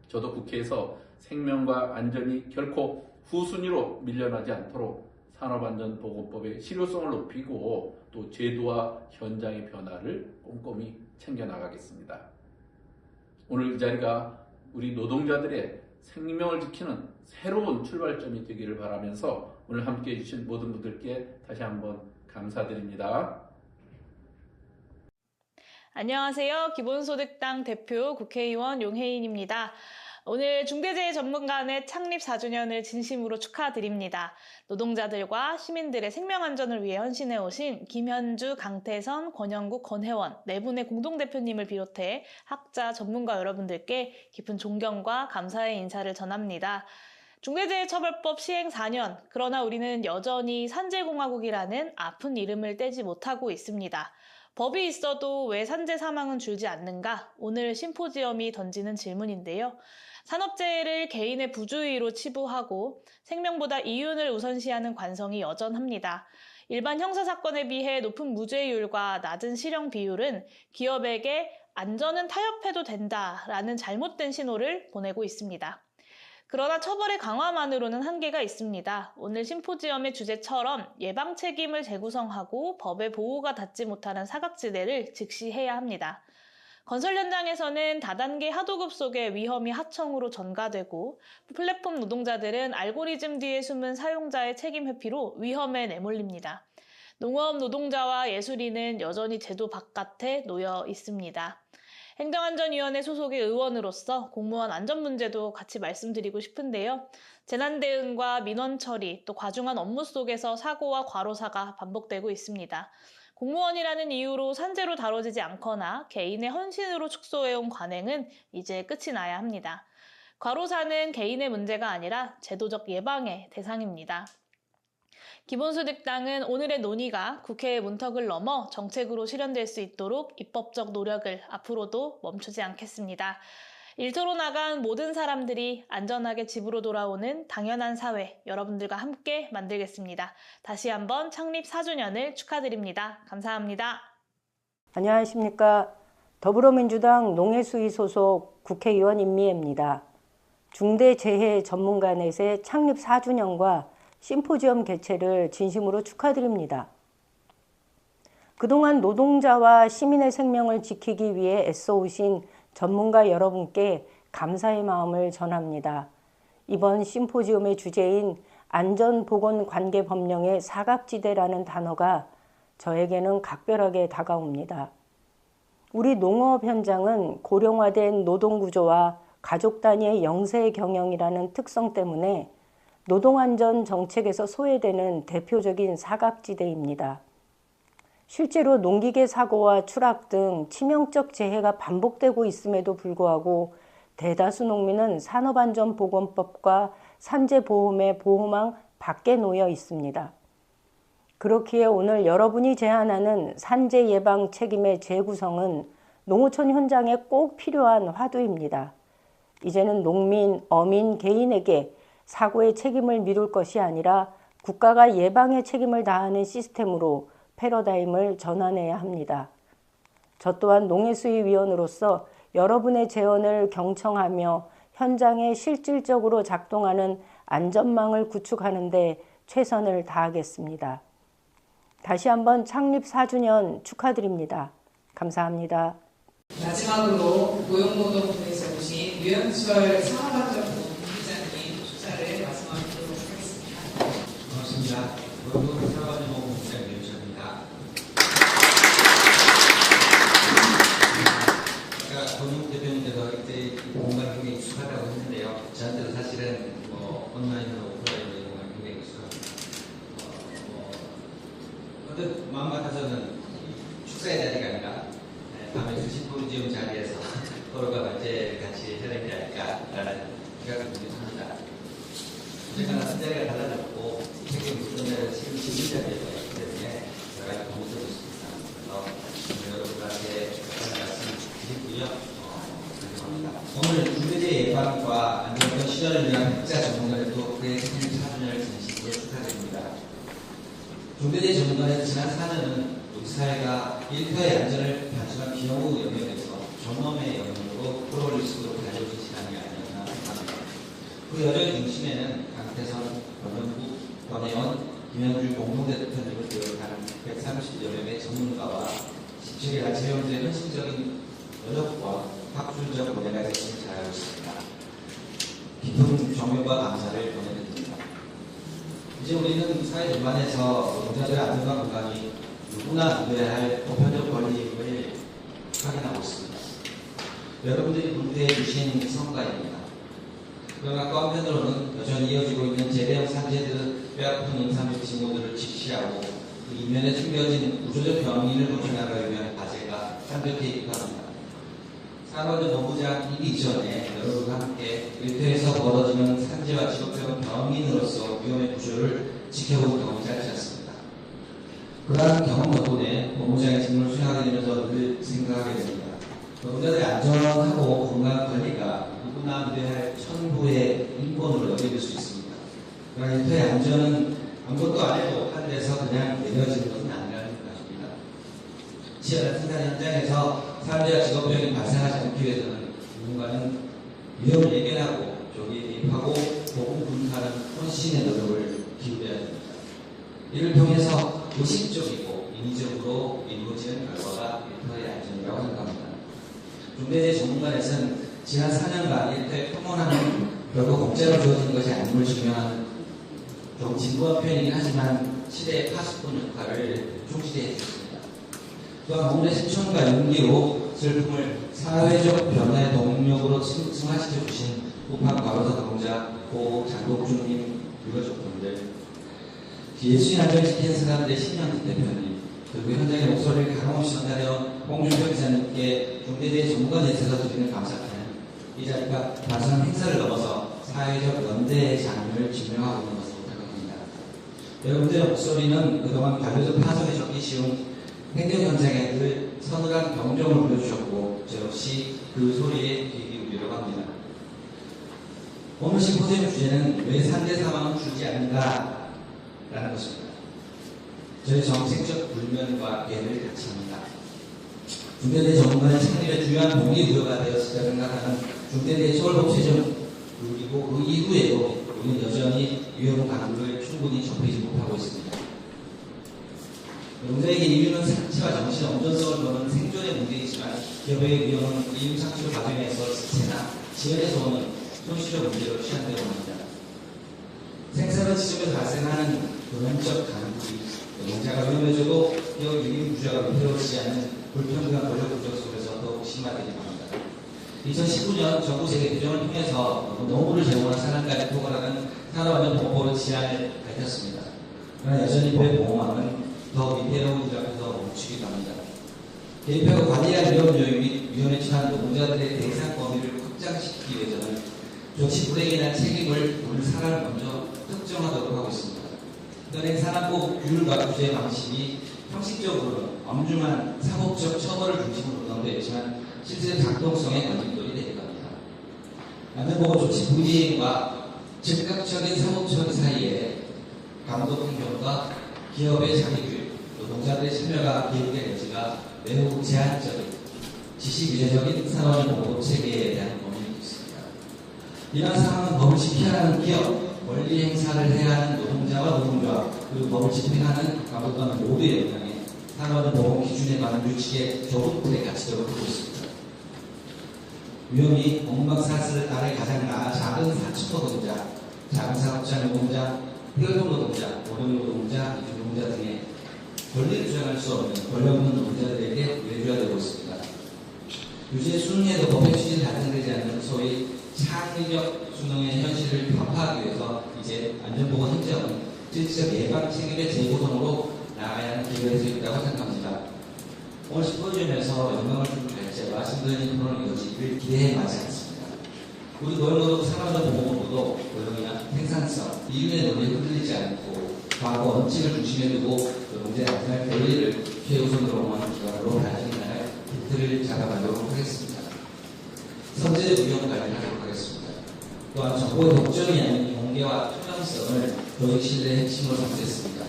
저도 국회에서 생명과 안전이 결코 후순위로 밀려나지 않도록 산업안전보건법의 실효성을 높이고 또 제도와 현장의 변화를 꼼꼼히 챙겨나가겠습니다. 오늘 이 자리가 우리 노동자들의 생명을 지키는 새로운 출발점이 되기를 바라면서 오늘 함께해 주신 모든 분들께 다시 한번 감사드립니다. 안녕하세요. 기본소득당 대표 국회의원 용혜인입니다. 오늘 중대재해 전문가의 창립 4주년을 진심으로 축하드립니다. 노동자들과 시민들의 생명안전을 위해 헌신해 오신 김현주, 강태선, 권영국, 권혜원 네 분의 공동대표님을 비롯해 학자, 전문가 여러분들께 깊은 존경과 감사의 인사를 전합니다. 중대재해처벌법 시행 4년, 그러나 우리는 여전히 산재공화국이라는 아픈 이름을 떼지 못하고 있습니다. 법이 있어도 왜 산재 사망은 줄지 않는가? 오늘 심포지엄이 던지는 질문인데요. 산업재해를 개인의 부주의로 치부하고 생명보다 이윤을 우선시하는 관성이 여전합니다. 일반 형사사건에 비해 높은 무죄율과 낮은 실형 비율은 기업에게 안전은 타협해도 된다라는 잘못된 신호를 보내고 있습니다. 그러나 처벌의 강화만으로는 한계가 있습니다. 오늘 심포지엄의 주제처럼 예방 책임을 재구성하고 법의 보호가 닿지 못하는 사각지대를 직시해야 합니다. 건설 현장에서는 다단계 하도급 속에 위험이 하청으로 전가되고 플랫폼 노동자들은 알고리즘 뒤에 숨은 사용자의 책임 회피로 위험에 내몰립니다. 농업 노동자와 예술인은 여전히 제도 바깥에 놓여 있습니다. 행정안전위원회 소속의 의원으로서 공무원 안전 문제도 같이 말씀드리고 싶은데요. 재난대응과 민원처리, 또 과중한 업무 속에서 사고와 과로사가 반복되고 있습니다. 공무원이라는 이유로 산재로 다뤄지지 않거나 개인의 헌신으로 축소해온 관행은 이제 끝이 나야 합니다. 과로사는 개인의 문제가 아니라 제도적 예방의 대상입니다. 기본소득당은 오늘의 논의가 국회의 문턱을 넘어 정책으로 실현될 수 있도록 입법적 노력을 앞으로도 멈추지 않겠습니다. 일터로 나간 모든 사람들이 안전하게 집으로 돌아오는 당연한 사회, 여러분들과 함께 만들겠습니다. 다시 한번 창립 4주년을 축하드립니다. 감사합니다. 안녕하십니까. 더불어민주당 농해수위 소속 국회의원 임미애입니다. 중대재해전문가넷의 창립 4주년과 심포지엄 개최를 진심으로 축하드립니다. 그동안 노동자와 시민의 생명을 지키기 위해 애써오신 전문가 여러분께 감사의 마음을 전합니다. 이번 심포지엄의 주제인 안전보건관계법령의 사각지대라는 단어가 저에게는 각별하게 다가옵니다. 우리 농업 현장은 고령화된 노동구조와 가족 단위의 영세 경영이라는 특성 때문에 노동안전 정책에서 소외되는 대표적인 사각지대입니다. 실제로 농기계 사고와 추락 등 치명적 재해가 반복되고 있음에도 불구하고 대다수 농민은 산업안전보건법과 산재보험의 보호망 밖에 놓여 있습니다. 그렇기에 오늘 여러분이 제안하는 산재 예방 책임의 재구성은 농어촌 현장에 꼭 필요한 화두입니다. 이제는 농민, 어민 개인에게 사고의 책임을 미룰 것이 아니라 국가가 예방의 책임을 다하는 시스템으로 패러다임을 전환해야 합니다. 저 또한 농해수위 위원으로서 여러분의 제언을 경청하며 현장에 실질적으로 작동하는 안전망을 구축하는 데 최선을 다하겠습니다. 다시 한번 창립 4주년 축하드립니다. 감사합니다. 마지막으로 고용노동부에서 오신 유현철 산업안전보건기자님 축사를 말씀하도록 하겠습니다. 반갑습니다. 고용노동 산업안전보건 기자 유현철입니다. 아까 권용 대표님께서 이때 공간 굉장히 익숙하다고 했는데요. 저한테도 사실은 온라인으로 오프라인으로 공간 굉장히 익숙합니다. 어떤 마음 같아서는 축사의 자리가 아니라 밤에 심포지엄 자리에서 서로가 과제를 같이 해야 되지 않을까라는 생각을 합니다. 언젠가는 한 자리가 달라졌고 책임 묻는 자리가 지금 지금 자리에 있기 때문에 제가 너무 쓰고 싶습니다. 그래서 여러분들한테 말씀 드리고요. 감사합니다. 오늘 중대재해 예방과 안전보건 실현을 위한 국자 전문가들도 그의 창립 4주년을 진심으로 축하드립니다. 중대재해 전문가는 지난 4년은 우리 사회가 일터의 안전을 단순한 비용으로 영역에서 존엄의 영역으로 끌어올릴 수 있도록 가져오신 시간이 아니었나 생각합니다. 그 여정의 중심에는 강태선, 권영국, 권혜원, 김현주 공동대표님을 비롯한 130여 명의 전문가와 17개 자체연구의 헌신적인 노력과 학술적 고뇌가 되신 자였습니다. 깊은 존경과 감사를 보내드립니다. 이제 우리는 사회 전반에서 노동자들의 안전과 건강이 누구나 누려야 할 보편적 권리임을 확인하고 있습니다. 여러분들이 분배해 주신 성과입니다. 그러나 또 한편으로는 여전히 이어지고 있는 재대형 산재들, 뼈아픈 임산부 징후들을 직시하고 그 이면에 숨겨진 구조적 병인을 보충하기 위한 과제가 산적해 있습니다. 산업안전본부장 이전에 여러분과 함께 일터에서 벌어지는 산재와 직업병 병인으로서 위험의 구조를 지켜본 경험이 짧지 않습니다. 그러한 경험 덕분에 본부장의 직무를 수행하게 되면서 늘 생각하게 됩니다. 노동자들의 안전하고 건강 관리가 누구나 누려야 할 천부의 인권으로 여겨질 수 있습니다. 그러나 일터의 안전은 아무것도 안 해도 하늘에서 그냥 내려지는 것은 아니라는 것입니다. 치열한 생산 현장에서 산재와 직업병이 발생하지 않기 위해서는 누군가는 위험을 예견하고 조기에 대입하고 보건 분파하는 혼신의 노력을 기울여야 합니다. 이를 통해서 의식적이고 인위적으로 이루어지는 결과가 일터의 안전이라고 생각합니다. 중대재해 전문가넷은 지난 4년간 일터의 평온함은 결국 공짜로 주어진 것이 아님을 증명하는 좀 진부한 표현이긴 하지만 시대의 파수꾼 역할을 충실히 해주셨습니다. 또한 몸의 실천과 용기로 슬픔을 사회적 변화의 동력으로 승화시켜주신 우판 과로사 노동자 고 장독준님 유가족분들, 예수인 안전시키는 사람들의 신명진 대표님, 그리고 현장의 목소리를 가감없이 전달해온 홍준표 기자님께 중대재해 전문가넷에서 드리는 감사는 이 자리가 단순한 행사를 넘어서 사회적 연대의 장면을 증명하고 있는 것으로 생각합니다. 여러분들의 목소리는 그동안 관료적 파손에 적기 쉬운 행정 현장에 늘 서늘한 경종을 불러주셨고 저 역시 그 소리에 귀 기울여 드리려고 합니다. 오늘 심포지엄 주제는 왜 산재 사망은 줄지 않는가? 라는 것입니다. 저희 정책적 불면과 예를 같이 합니다. 중대대 전문가는 창립의 주요한 동기부여가 되었을까 생각하는 중대대 서울법 제정 그리고 그 이후에도 우리는 여전히 위험 강도를 충분히 좁히지 못하고 있습니다. 문제의 이유는 상체와 정신 엄전성을 보는 생존의 문제이지만 기업의 위험은 이윤 창출 과정에서 지체나 지연에서 오는 손실의 문제로 취한다고 합니다. 생산의 지점에서 발생하는 도면적 강국이 노동자가 위험해져도 기업 유인 구조가 위태로우지 않는 불평등한 권력 구조 속에서 더욱 심화되기도 합니다. 2019년 정부 재개 규정을 통해서 노무를 제공하는 사람까지 포괄하는 산업안전보호법 제안을 밝혔습니다. 그러나 여전히 보호망은 더 위태로운 일 앞에서 멈추기도 합니다. 개입하고 관리할 위험 요인 및 위험에 처한 노동자들의 대상 범위를 확장시키기 위해서는 조치 불행에 대한 책임을 오늘 사람을 먼저 특정하도록 하고 있습니다. 현행 산업부 규율과 규제 방식이 형식적으로는 엄중한 사법적 처벌을 중심으로 운영되어 있지만 실제 작동성에 걸림돌이 되기도 합니다. 안전보호 조치 불이행과 즉각적인 사법 처리 사이에 감독 행정과 기업의 자기규율, 노동자들의 참여가 기획된 여지가 매우 제한적인 지식유례적인 산업보호 체계에 대한 고민이 있습니다. 이러한 상황은 법을 지켜하는 기업, 권리 행사를 해야 하는 노동자와 노동자, 그리고 법을 집행하는 감독관 모두의 영향에 산업보호 기준에 관한 규칙의 좁은 틀에 갇히도록 하고 있습니다. 위험이 엉망사슬을 따라 가장 작은 사측 노동자, 작은 사업장 노동자, 폐활동 노동자, 고령 노동자, 이주노동자 등의 권리를 주장할 수 없는 권력 없는 노동자들에게 외주화되고 있습니다. 유죄 수능에도 법의 취지를 달성되지 않는 소위 창의적 수능의 현실을 타파하기 위해서 이제 안전보호 행정은 실질적 예방 책임의 재구성으로 나아가야 하는 기회가 되어 있다고 생각합니다. 오늘 심포지엄에서 영광을 준 발제와 심도적인 토론을 이루어지기를 기대해 마지 않습니다. 우리 노동노동 산업안전보호본부도 노동이나 생산성, 이윤의 논리에 흔들리지 않고 과거 원칙을 중심에 두고 노동자의 안전할 권리를 최우선으로 하는 기관으로 발전해 나갈 틀을 잡아가도록 하겠습니다. 선제적 위험 관리를 하도록 하겠습니다. 또한 정보의 독점이 아닌 공개와 투명성을 조직 신뢰의 핵심으로 삼겠습니다.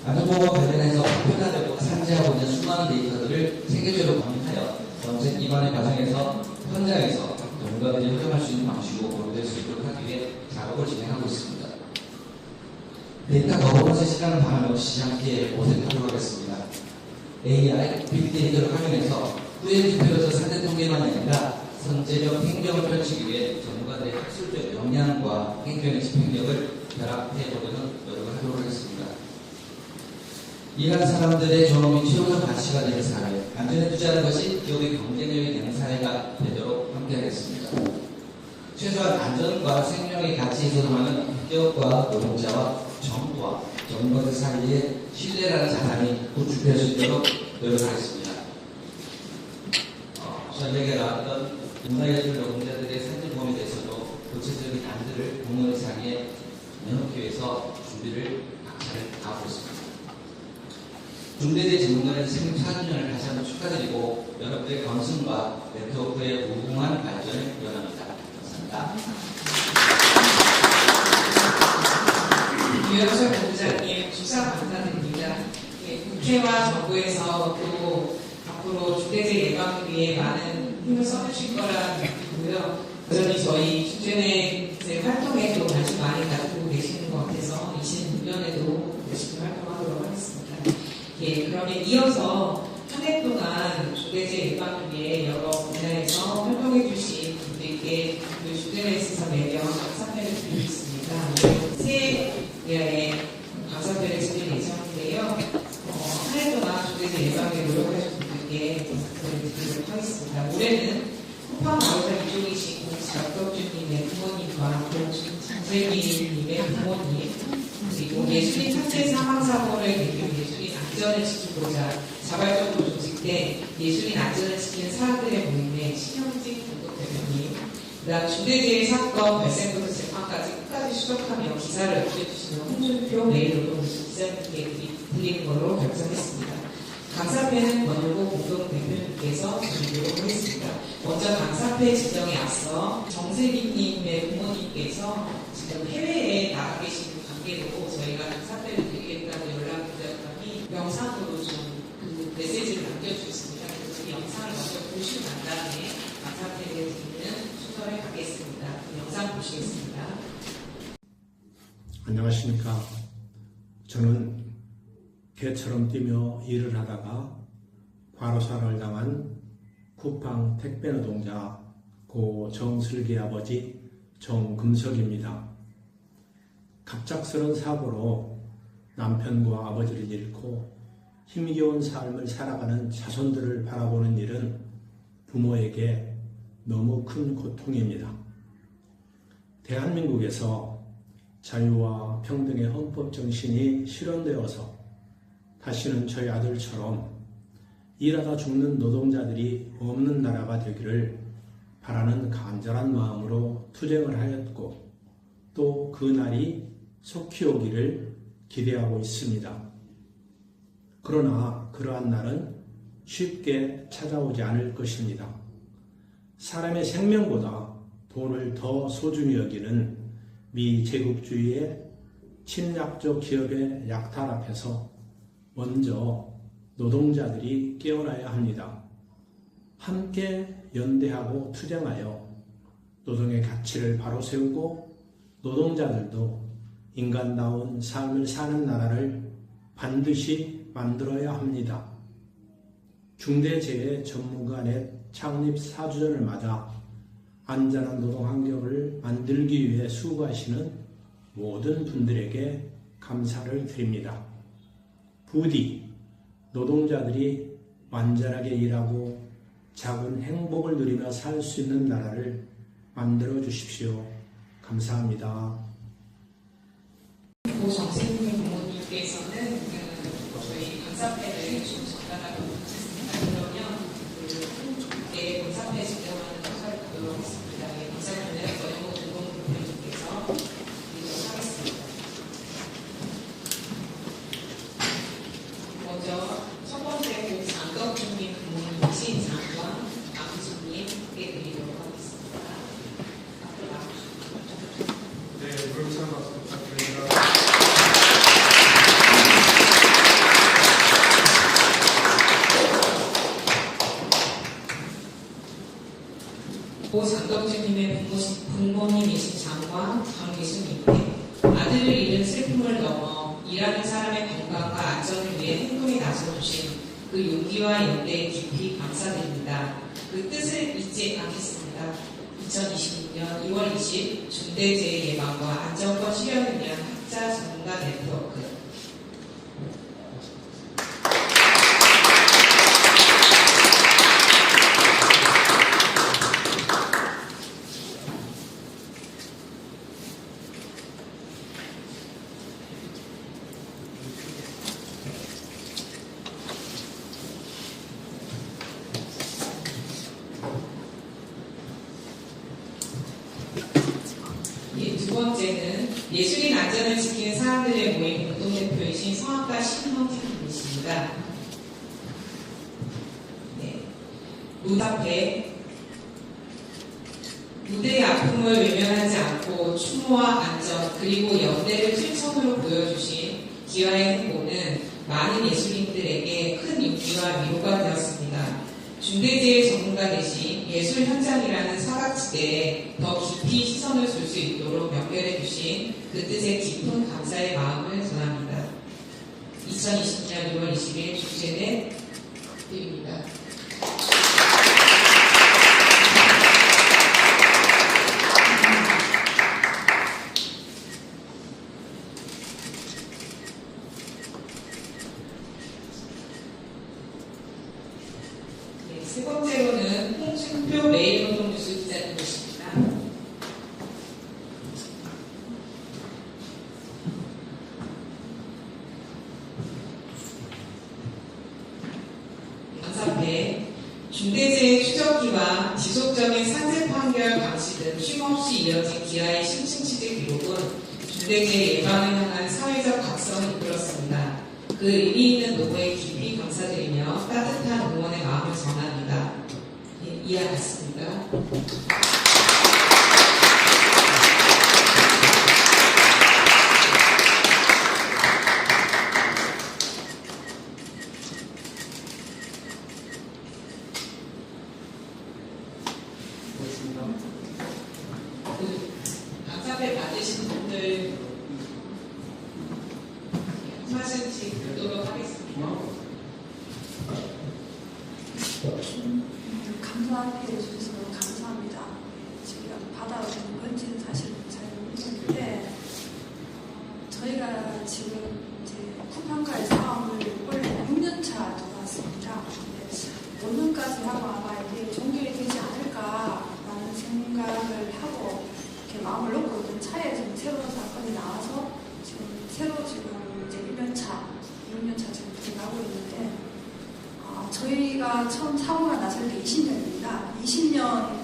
안전보호와 관련해서 표현하려고 산재하고 있는 수많은 데이터들을 체계적으로 검토하여 정책 기반의 과정에서 현장에서 전문가들이 활용할 수 있는 방식으로 보호될 수 있도록 하기 위해 작업을 진행하고 있습니다. 데이터 거버넌스 시간을 방해없이 함께 모색하도록 하겠습니다. AI, 빅데이터를 활용해서 후에 집회로서 산재 통계만 아니라 선제적 행정을 펼치기 위해 전문가들의 학술적 역량과 행정의 집행력을 결합해보려는 노력을 하도록 하겠습니다. 일하는 사람들의 존엄이 최우선 가치가 되는 사회, 안전에 투자하는 것이 기업의 경쟁력이 되는 사회가 되도록 함께하겠습니다. 최소한 안전과 생명의 가치에 있어서만은 기업과 노동자와 정부와 전문가들 사이에 신뢰라는 자산이 구축될 수 있도록 노력하겠습니다. 저녁에 나왔던 문화예술 노동자들의 산재보험에 대해서도 구체적인 안들을 공론의상에 내놓기 위해서 준비를 각자를 하고 있습니다. 중대대 전문가의 생일 4주년을 다시 한번 축하드리고 여러분들의 건승과 네트워크의 무궁한 발전을 기원합니다. 감사합니다. 유영철 본부장님 축사 감사드립니다. 국회와 정부에서 또 앞으로 중대재 예방을 위해 많은 힘을 써주실 거라 믿고요. 여전히 저희 중대재 활동에 또 관심 많이 가지고 계시는 것 같아서 26년에도 열심히 활동하도록 하겠습니다. 예, 그러면 이어서 한 해 동안 중대재 예방을 위해 여러 분야에서 활동해주신 분들께 그 중대재에서 매년 감사패를 드리겠습니다. 새 분야에 감사패를 드릴 예정인데요. 한 해 동안 중대재 예방에 노력하신 분들께 감사패를 드리도록 하겠습니다. 올해는 쿠팡 마을사 이종이신 공지 박덕준님의 부모님과 장재기님의 부모님, 그리고 예술인 산재 사망사고를 계기로 예술인 안전을 지키고자 자발적으로 조직된 예술인 안전을 지키는 사람들의 모임의 신영직 공동대표님, 그다음 중대재해 사건 발생부터 재판까지 끝까지 추적하며 기사를 올려주시는 홍준표 내일노동 기자님께 드리는 걸로 결정했습니다. 감사패는 권율고 공동대표님께서 드리도록 하겠습니다. 먼저 감사패 지정에 앞서 정세기님의 부모님께서 지금 해외에 나가 계시는 관계로 저희가 감사패를 드리겠다고 연락을 드렸더니 영상으로 좀 그 메시지를 남겨주셨습니다. 그래서 그 영상을 먼저 보시고 난 다음에 감사패를 드리는 순서를 가겠습니다. 그 영상 보시겠습니다. 안녕하십니까. 저는 개처럼 뛰며 일을 하다가 과로사를 당한 쿠팡 택배 노동자 고 정슬기 아버지 정금석입니다. 갑작스런 사고로 남편과 아버지를 잃고 힘겨운 삶을 살아가는 자손들을 바라보는 일은 부모에게 너무 큰 고통입니다. 대한민국에서 자유와 평등의 헌법 정신이 실현되어서 다시는 저희 아들처럼 일하다 죽는 노동자들이 없는 나라가 되기를 바라는 간절한 마음으로 투쟁을 하였고 또 그 날이 속히 오기를 기대하고 있습니다. 그러나 그러한 날은 쉽게 찾아오지 않을 것입니다. 사람의 생명보다 돈을 더 소중히 여기는 미제국주의의 침략적 기업의 약탈 앞에서 먼저 노동자들이 깨어나야 합니다. 함께 연대하고 투쟁하여 노동의 가치를 바로 세우고 노동자들도 인간다운 삶을 사는 나라를 반드시 만들어야 합니다. 중대재해 전문가넷 창립 4주년을 맞아 안전한 노동 환경을 만들기 위해 수고하시는 모든 분들에게 감사를 드립니다. 부디 노동자들이 완전하게 일하고 작은 행복을 누리며 살 수 있는 나라를 만들어 주십시오. 감사합니다. 고 정세님의 부모님께서는 저희 감사패를 좀 전달하도록 하겠습니다. 그러면 한국의 감사패 지정하는 순서를 가도록 하겠습니다. 감사패는 권영호 공동대표님께서 드리도록 하겠습니다. 먼저 첫 번째 장덕준님 부모님이신 장관 남수님께 드리도록 하겠습니다. 앞으로 나오시죠. 네, 물음사 말씀 부탁드립니다. 고 장덕준님의 부모님이신 장관 강미수님께 아들을 잃은 슬픔을 넘어 일하는 사람의 건강과 안전을 위해 행동에 나서주신 그 용기와 연대에 깊이 감사드립니다. 그 뜻을 잊지 않겠습니다. 2026년 2월 20일 중대재해 예방과 안전권 실현을 위한 학자 전문가 네트워크 두 번째는 예술인 안전을 지키는 사람들의 모임 공동대표이신 성악가 신형태님이십니다. 네. 무답해 무대의 아픔을 외면하지 않고 추모와 안전 그리고 연대를 실천으로 보여주신 기와의 행보는 많은 예술인들에게 큰 용기와 위로가 되었습니다. 중대재해 전문가 대신 예술 현장이라는 사각지대에 더 깊이 시선을 줄 수 있도록 연결해 주신 그 뜻에 깊은 감사의 마음을 전합니다. 2020년 6월 20일 주제는 입니다. 세 번째로는 홍준표 매일노동뉴스 기자님이십니다. 감사패 중대재해 추적기와 지속적인 산재 판결 감시 등 쉼없이 이어진 기아의 심층 취재 기록은 중대재해 예방을 향한 사회적 각성을 이끌었습니다. 그 의미 있는 노고에 깊이 감사드리며 따뜻한 응원의 마음을 전합니다. 예, 이하 같습니다. 감사패 받으신 분들 한 말씀씩 듣도록 하겠습니다. 감사하게 해주셔서 감사합니다. 지금 받아온 건지는 사실 잘 모르겠는데 저희가 지금 이제 쿠팡과의 싸움을 원래 6년차 들어왔습니다. 5년까지 하고 아마 이게 종결이 되지 않을까라는 생각을 하고 이렇게 마음을 놓고 있던 차에 지금 새로운 사건이 나와서 지금 새로 지금 이제 1년차, 6년차 지금 들어가고 있는데 저희가 처음 사고가 났을 때 20년입니다. 20년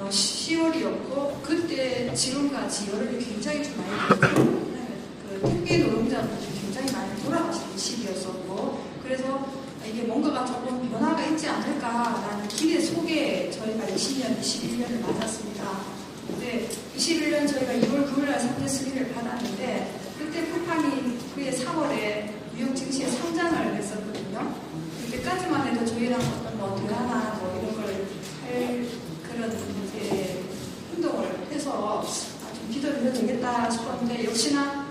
10월이었고 그때 지금까지 열흘이 굉장히 좀 많이 됐고 그 택배 노동자분들이 굉장히 많이 돌아가시는 시기였었고 그래서 이게 뭔가가 조금 변화가 있지 않을까라는 기대 속에 저희가 20년, 21년을 맞았습니다. 근데 21년 저희가 2월 9일날 상대 승인을 받았는데 그때 쿠팡이 그해 3월에 뉴욕 증시에 상장을 했었거든요. 그때까지만 해도 저희랑 어떤 뭐 대화나 뭐 이런 걸 할 그런 이제 행동을 해서 좀 기도를 해도 되겠다 싶었는데 역시나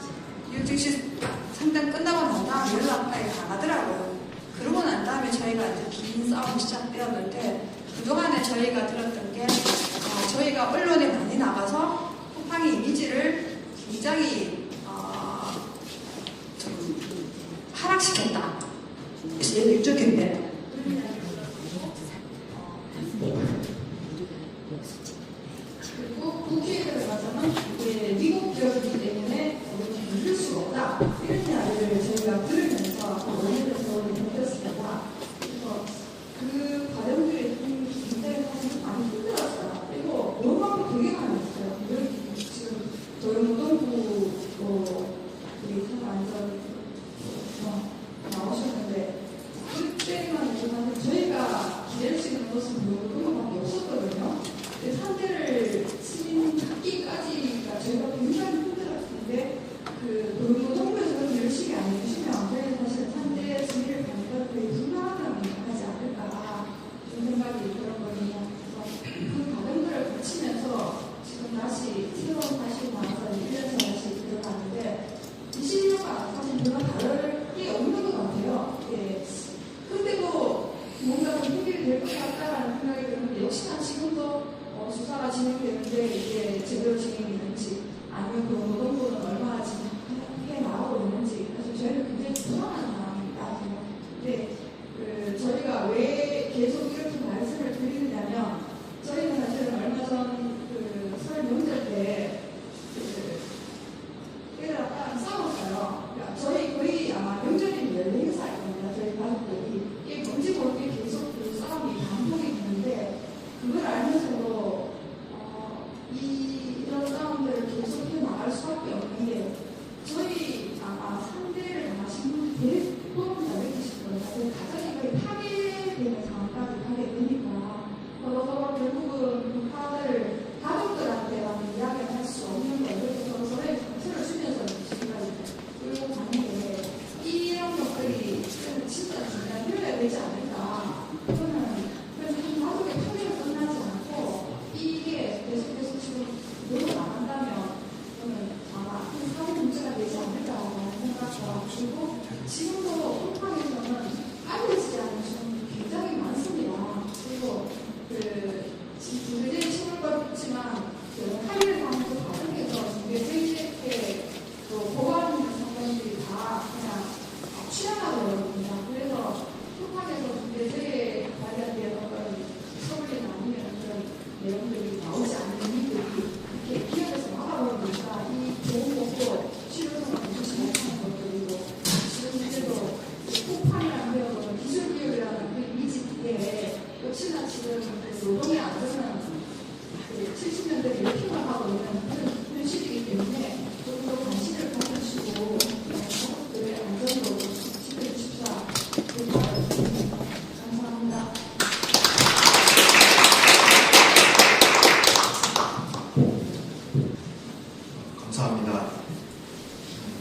뉴욕 증시 상장 끝나고 난 다음에 연락이 안 하더라고요. 그러고 난 다음에 저희가 이제 긴 싸움이 시작되었는데 그동안에 저희가 들었던 게 저희가 언론에 많이 나가서 쿠팡의 이미지를 굉장히 좀 하락시켰다. 그래서 얘도 이쪽인데 그리고 국회에 들어가서는 이게 미국 기업이기 때문에 우리는 믿을 수가 없다. 이런 이야기를 저희가 들으면서 원인에서 느꼈습니다. 그래서 그 과정들이 굉장히 많이 힘들었어요. 그리고 원망도 되게 많이 했어요. 여기 지금 도용노동부 우리 완전 나오셨는데 그때만 해도 저희가 기댈 수 있는 것은 노동밖에 없었거든요. 상대를 승인하기까지가 저희가 굉장히 힘들었는데 그 노동부에서 그렇게 열심히 안 해주시면 저희는 사실 상대 승인을 받는 건 거의 불가능하지 않을까 그런 생각이 들었거든요. 그래서 그 과정들을 거치면서 지금 다시 새로운 다시 나와서 1년차 다시 들어가는데 20년간 사실 별로 다를 게 없는 것 같아요. 예. 그런데도 뭔가 좀 해결이 될 것 같다라는 생각이 드는데 역시나 지금도 수사가 진행되는데 이게 제대로 진행되는지 아니면 그 노동부는 얼마나 지금 해 나가고 있는지 사실 저희는 굉장히 불안한 상황입니다. 근데 저희가 왜 계속 이렇게 말씀을 드리느냐면 저희는 사실은 얼마 전 설 명절 때 애들랑 싸웠어요. 그러니까 저희 거의 아마 명절이 연례 행사일 겁니다. 저희 가족들이 이게 뭔지 모르게 계속 그 싸움이 반복이 되는데 그걸 알면서도 이런 싸움들을 계속해 나갈 수밖에 없는 게 저희 아마 상대를 당하신 분 대부분 다 느끼실 거예요. 가정이 거의 파괴되는 상황까지 가게 되니까 서로 결국은 그 파를 가족들한테만 이야기를 할 수 없는 거예요. 그래서 서로의 상처를 주면서 지금까지 끌고 가는데 이런 것들이 진짜 중요해야 되지 않을까. 저는 그래서 이 가족의 파괴가 끝나지 않고 이게 계속해서 지금 늘어나간다면 저는 아마 큰 사회 문제가 되지 않을까라는 생각과 그리고 지금도 쿠팡에서는 알려지지 않은 점 굉장히 많습니다. 그리고 중개제의 처벌도 있지만 할일을 하는 그 과정에서 중개제의 또 보고하는 사건들이 다 그냥 취하가버립니다. 그래서 쿠팡에서 중개제에 관련된 어떤 처벌이나 아니면 그런 내용들이 나오지 않는 일들이 이렇게 기업에서 막아버리니까 이 좋은 것도 실효성을 주지 못하는 것들이고 지금 문제도 감사합니다.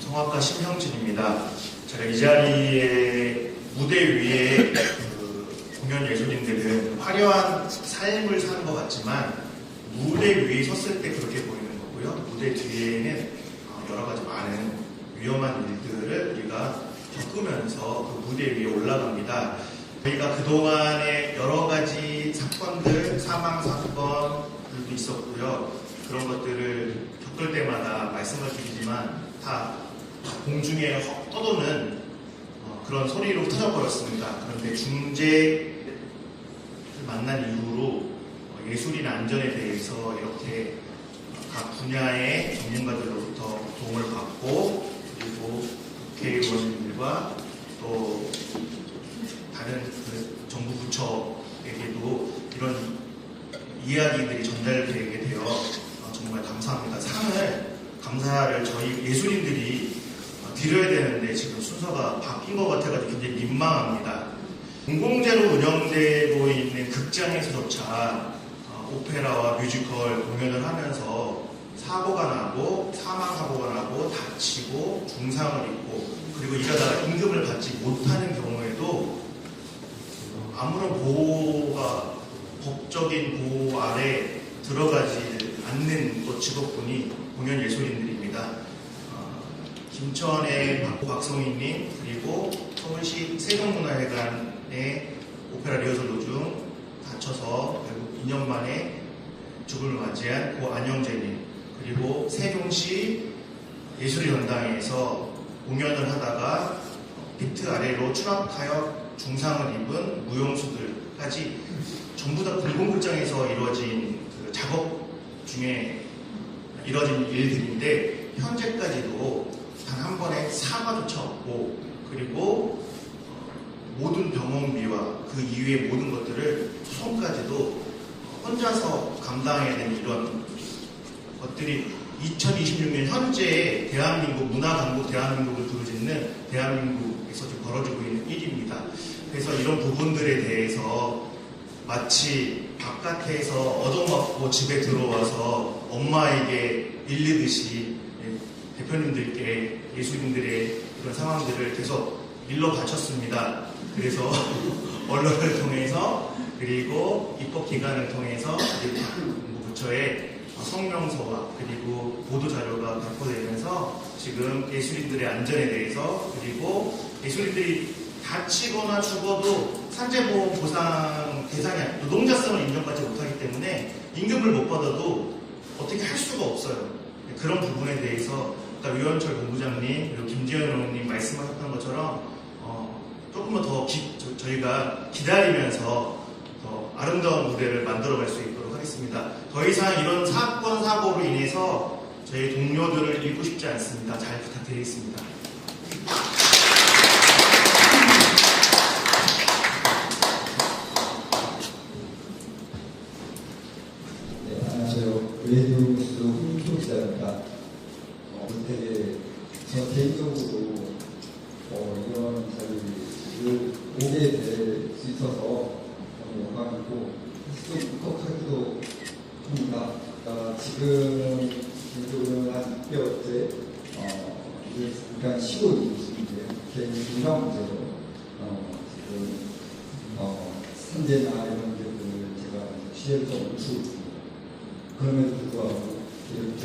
성악가 심형진입니다. 제가 이 자리에 무대 위에 공연 예술인들은 화려한 삶을 사는 것 같지만 무대 위에 섰을 때 그렇게 보이는 거고요. 무대 뒤에는 여러 가지 많은 위험한 일들을 우리가 겪으면서 그 무대 위에 올라갑니다. 저희가 그동안에 여러 가지 사건들, 사망 사건들도 있었고요. 그런 것들을 겪을 때마다 말씀을 드리지만 다 공중에 떠도는 그런 소리로 터져버렸습니다. 그런데 중재를 만난 이후로 예술인 안전에 대해서 이렇게 각 분야의 전문가들로부터 도움을 받고 그리고 국회의원님들과 또 다른 정부 부처에게도 이런 이야기들이 전달되게 되어 정말 감사합니다. 상을 감사를 저희 예술인들이 드려야 되는데 지금 순서가 바뀐 것 같아가지고 굉장히 민망합니다. 공공재로 운영되고 있는 극장에서조차 오페라와 뮤지컬 공연을 하면서 사고가 나고 사망사고가 나고 다치고 중상을 입고 그리고 이러다가 임금을 받지 못하는 경우에도 아무런 보호가 법적인 보호 아래 들어가지 않는 또 직업군이 공연 예술인들입니다. 김천의 박성희님 그리고 서울시 세종문화회관의 오페라 리허설 도중 다쳐서 결국 2년 만에 죽음을 맞이한 고 안영재님 그리고 세종시 예술연당에서 공연을 하다가 피트 아래로 추락하여 중상을 입은 무용수들까지 전부 다 공공극장에서 이루어진 그 작업 중에 이루어진 일들인데 현재까지도 단 한 번의 사과조차 없고 그리고 모든 병원비와 그 이후의 모든 것들을 소송까지도 혼자서 감당해야 되는 이런 것들이 2026년 현재 대한민국 문화강국 대한민국을 부르짖는 대한민국에서 지금 벌어지고 있는 일입니다. 그래서 이런 부분들에 대해서 마치 바깥에서 얻어맞고 집에 들어와서 엄마에게 밀리듯이 대표님들께 예술인들의 그런 상황들을 계속 일러 바쳤습니다. 그래서 언론을 통해서 그리고 입법기관을 통해서 정부부처의 성명서와 그리고 보도자료가 발표되면서 지금 예술인들의 안전에 대해서 그리고 예술인들이 다치거나 죽어도 산재보험 보상 대상이 아니고 노동자성을 인정받지 못하기 때문에 임금을 못 받아도 어떻게 할 수가 없어요. 그런 부분에 대해서 아까 유현철 본부장님 그리고 김재현 의원님 말씀하셨던 것처럼 조금만 더 저희가 기다리면서 더 아름다운 무대를 만들어갈 수 있도록 하겠습니다. 더 이상 이런 사건 사고로 인해서 저희 동료들을 잃고 싶지 않습니다. 잘 부탁드리겠습니다. 네, 안녕하세요. 웨이브 뉴스 홍인표 기자입니다. 되게 저 개인적으로 이런 자리를 오게 될 수 있어서 너무 영광이고 좀 울컥하기도 합니다. 지금 개인적으로는 한 6개월째 잠깐 쉬고 있는데 개인 중요한 문제로 지금 산재나 이런 것들을 제가 취재를 좀 멈추고 있습니다. 그럼에도 불구하고 이렇게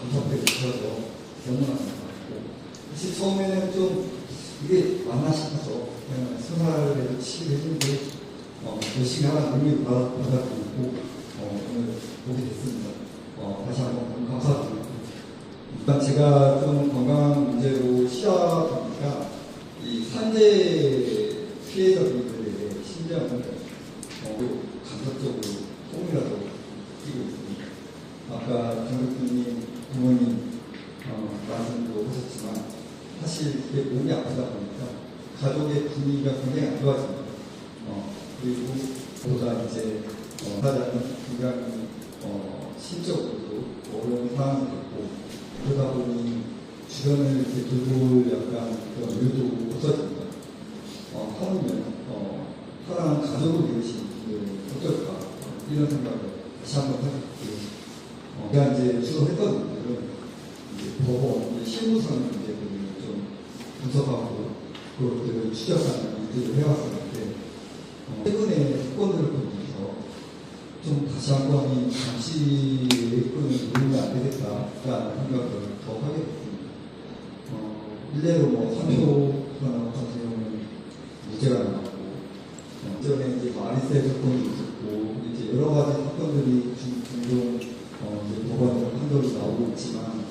감사패를 주셔서 너무나 감사하고 사실 처음에는 좀 이게 맞나 싶어서 그냥 수사를 치기로 했는데 열심히 하는 의미를 받아들이고 오늘 오게 됐습니다. 다시 한번 감사드립니다. 일단 제가 좀 건강 문제로 시작하니까 이 산재 피해자분들의 심정을 감사적으로 조금이라도 끼고 있습니다. 아까 정국님 부모님 말씀도 하셨지만 사실 이게 몸이 아프다 보니까 가족의 분위기가 굉장히 안 좋아집니다. 그리고 보다 이제 사자는 굉장히 심적으로도 어려운 상황이 됐고 그러다 보니 주변을 이렇게 돌볼 약간 그런 여유도 없어집니다. 하물며 사랑하는 가족을 잃으신 분들은 어떨까 이런 생각을 다시 한번 하게 됐고요. 제가 이제 주로 했던 일들은 시선 문제들을 좀 분석하고 그것들을 추적하는 일들을 해왔었는데 최근에 사건들을 보면서 좀 다시 한번 이 정치의 끈을 놓으면 안 되겠다라는 생각을 더 하게 됐습니다. 일례로 뭐 3표 같은 경우는 무죄가 나왔고 전에 이제 마리세 사건이 있었고 이제 여러 가지 사건들이 종종 이제 법원에서 판결이 나오고 있지만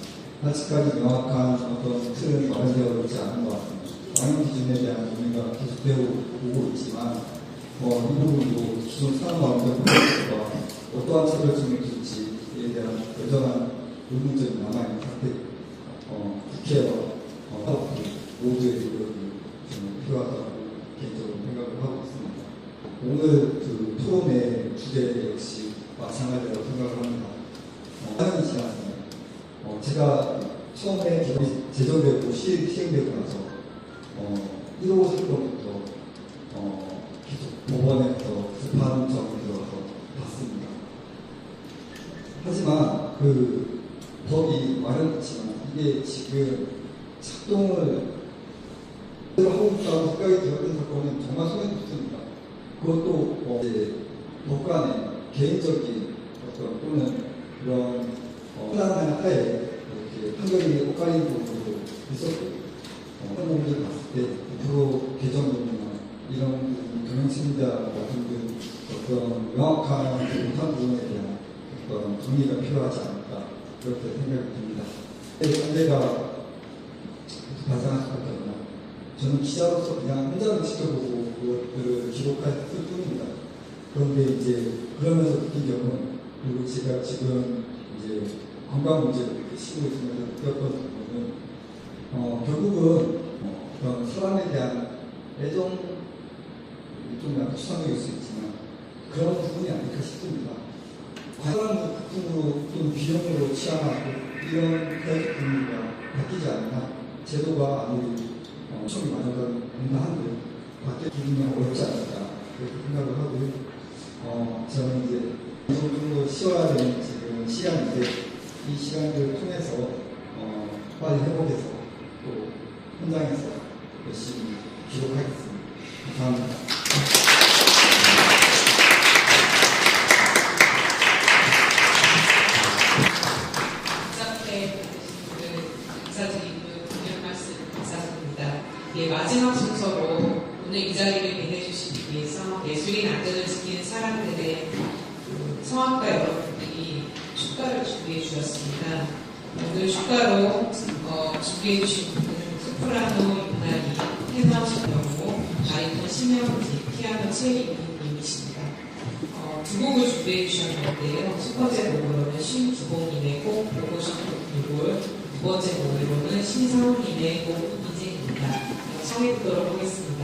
아직까지 명확한 어떤 틀은 마련되어 있지 않은 것 같습니다. 완용 기준에 대한 논의가 계속되어 오고 있지만 이 부분도 기존 산업안전법과 어떠한 차별점이 있을지에 대한 여전한 의문점이 남아있는 상태. 국회와 모두의 노력이 좀 필요하다고 개인적으로 생각을 하고 있습니다. 오늘 그 토론의 주제 역시 마찬가지라고 생각을 합니다. 4년이 지났습니다. 제가 처음에 기업이 제정되고 시행되고 나서 1호 사건부터 계속 법원에서 재판 정이 들어가서 봤습니다. 하지만 그 법이 마련됐지만 이게 지금 작동을 하고 있다고 생각이 들었던 사건은 정말 손에 꼽습니다. 그것도 이제 법관의 개인적인 어떤 또는 그런 판단 하에 이렇게 판결이 엇갈리는 부분도 있었고 어떤 부분들을 봤을 때 앞으로 개정론이나 이런 경영심리자 같은 등 어떤 명확한 못한 부분에 대한 어떤 정리가 필요하지 않을까 그렇게 생각이 듭니다. 문제가 발생할 수밖에 없나. 저는 기자로서 그냥 현장을 지켜보고 그것들을 기록했을 뿐입니다. 그런데 이제 그러면서 느낀 점은 그리고 제가 지금 이제 건강 문제를 이렇게 쉬고 있으면서 느꼈던 부분은 결국은 그런 사람에 대한 애정 좀 약간 추상적일 수 있지만 그런 부분이 아닐까 싶습니다. 사람을 극품으로 또는 비용으로 취향하고 이런 사회적 분위기가 바뀌지 않나 제도가 아무리 엄청 마련된다 한들 바뀌기는 어렵지 않을까 그렇게 생각을 하고요. 저는 이제 이 정도 쉬어야 되는 지금 시간인데 이 시간을 통해서 빨리 회복해서 또 현장에서 열심히 기록하겠습니다. 감사합니다. 감사드리고요. 분명 말씀 감사드립니다. 마지막 순서로 오늘 이 자리를 빛내주시기 위해서 예술인 안전을 지키는 사람들의 성악가 여러분들이 축가를 준비해 주셨습니다. 오늘 축가로 준비해 주신 분은 소프라노 윤나리, 테너 신영호, 바리톤 심영지, 피아노 최인님이십니다. 두 곡을 준비해 주셨는데요. 첫 번째 곡으로는 신주봉님의 꼭 보고 싶은 이골, 두 번째 곡으로는 신상훈님의 꼭 인생입니다. 청해 듣도록 하겠습니다.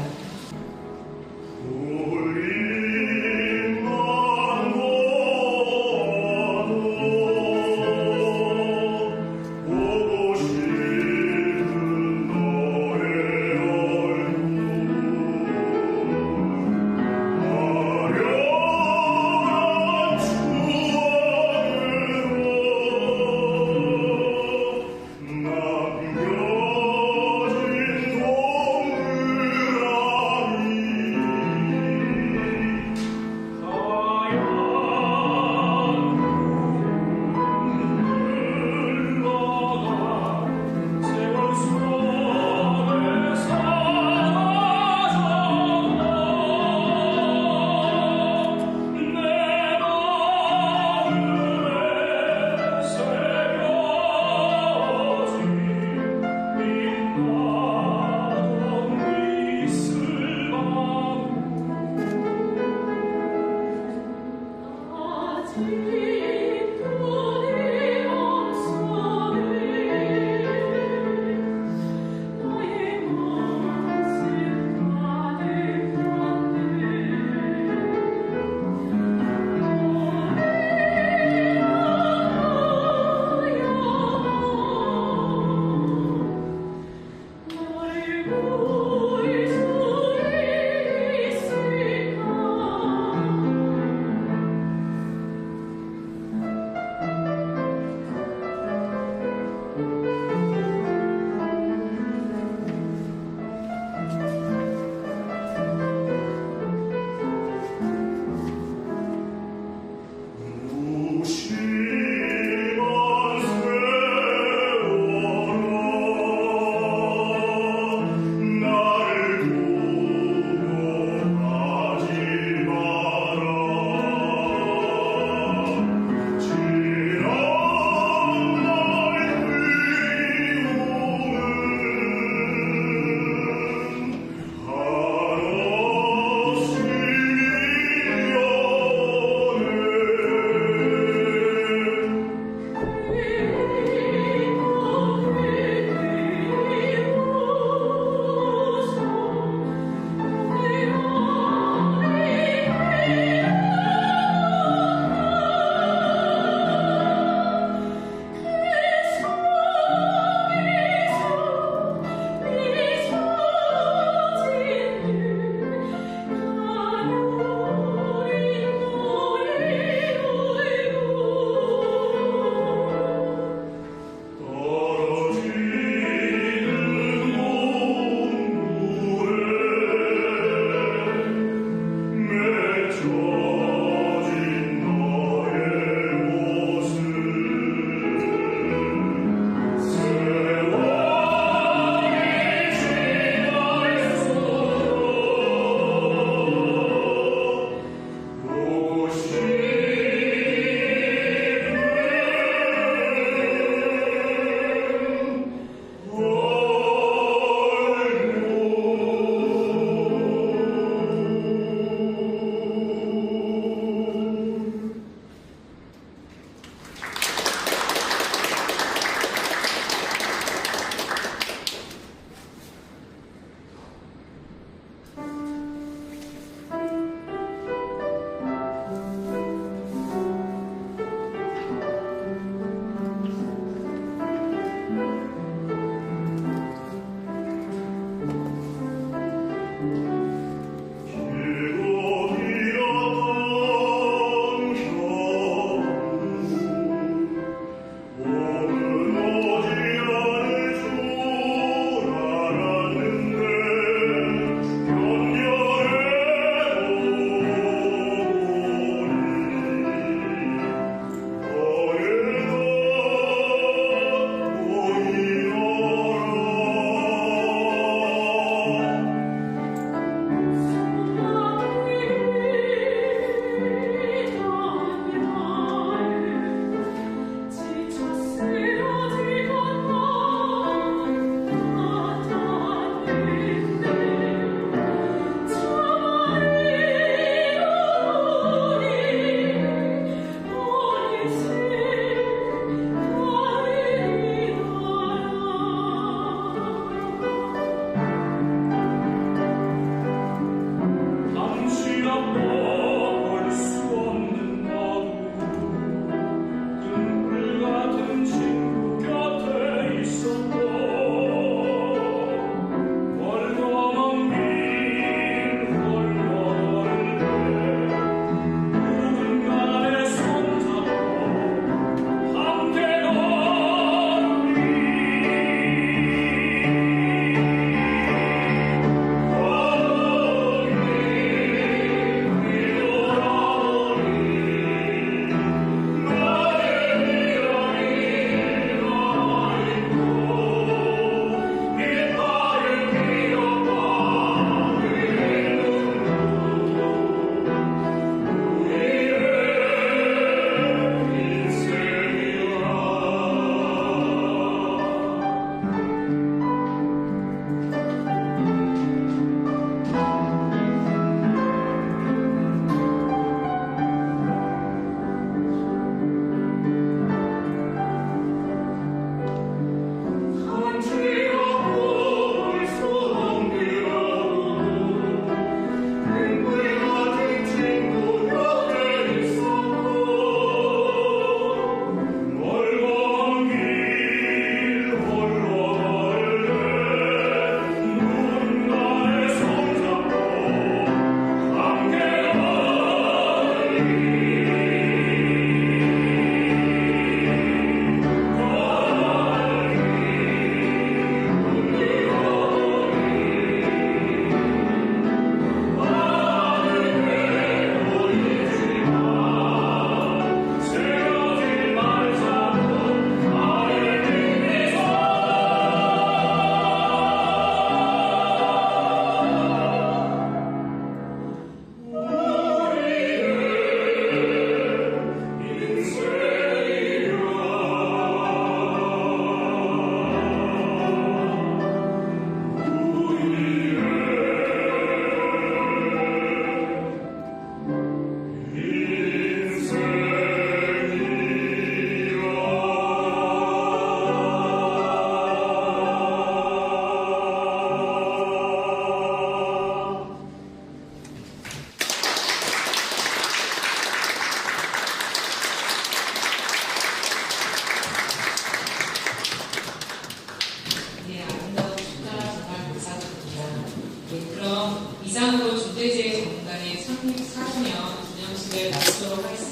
창립 4주년 기념식을 마치도록 하겠습니다.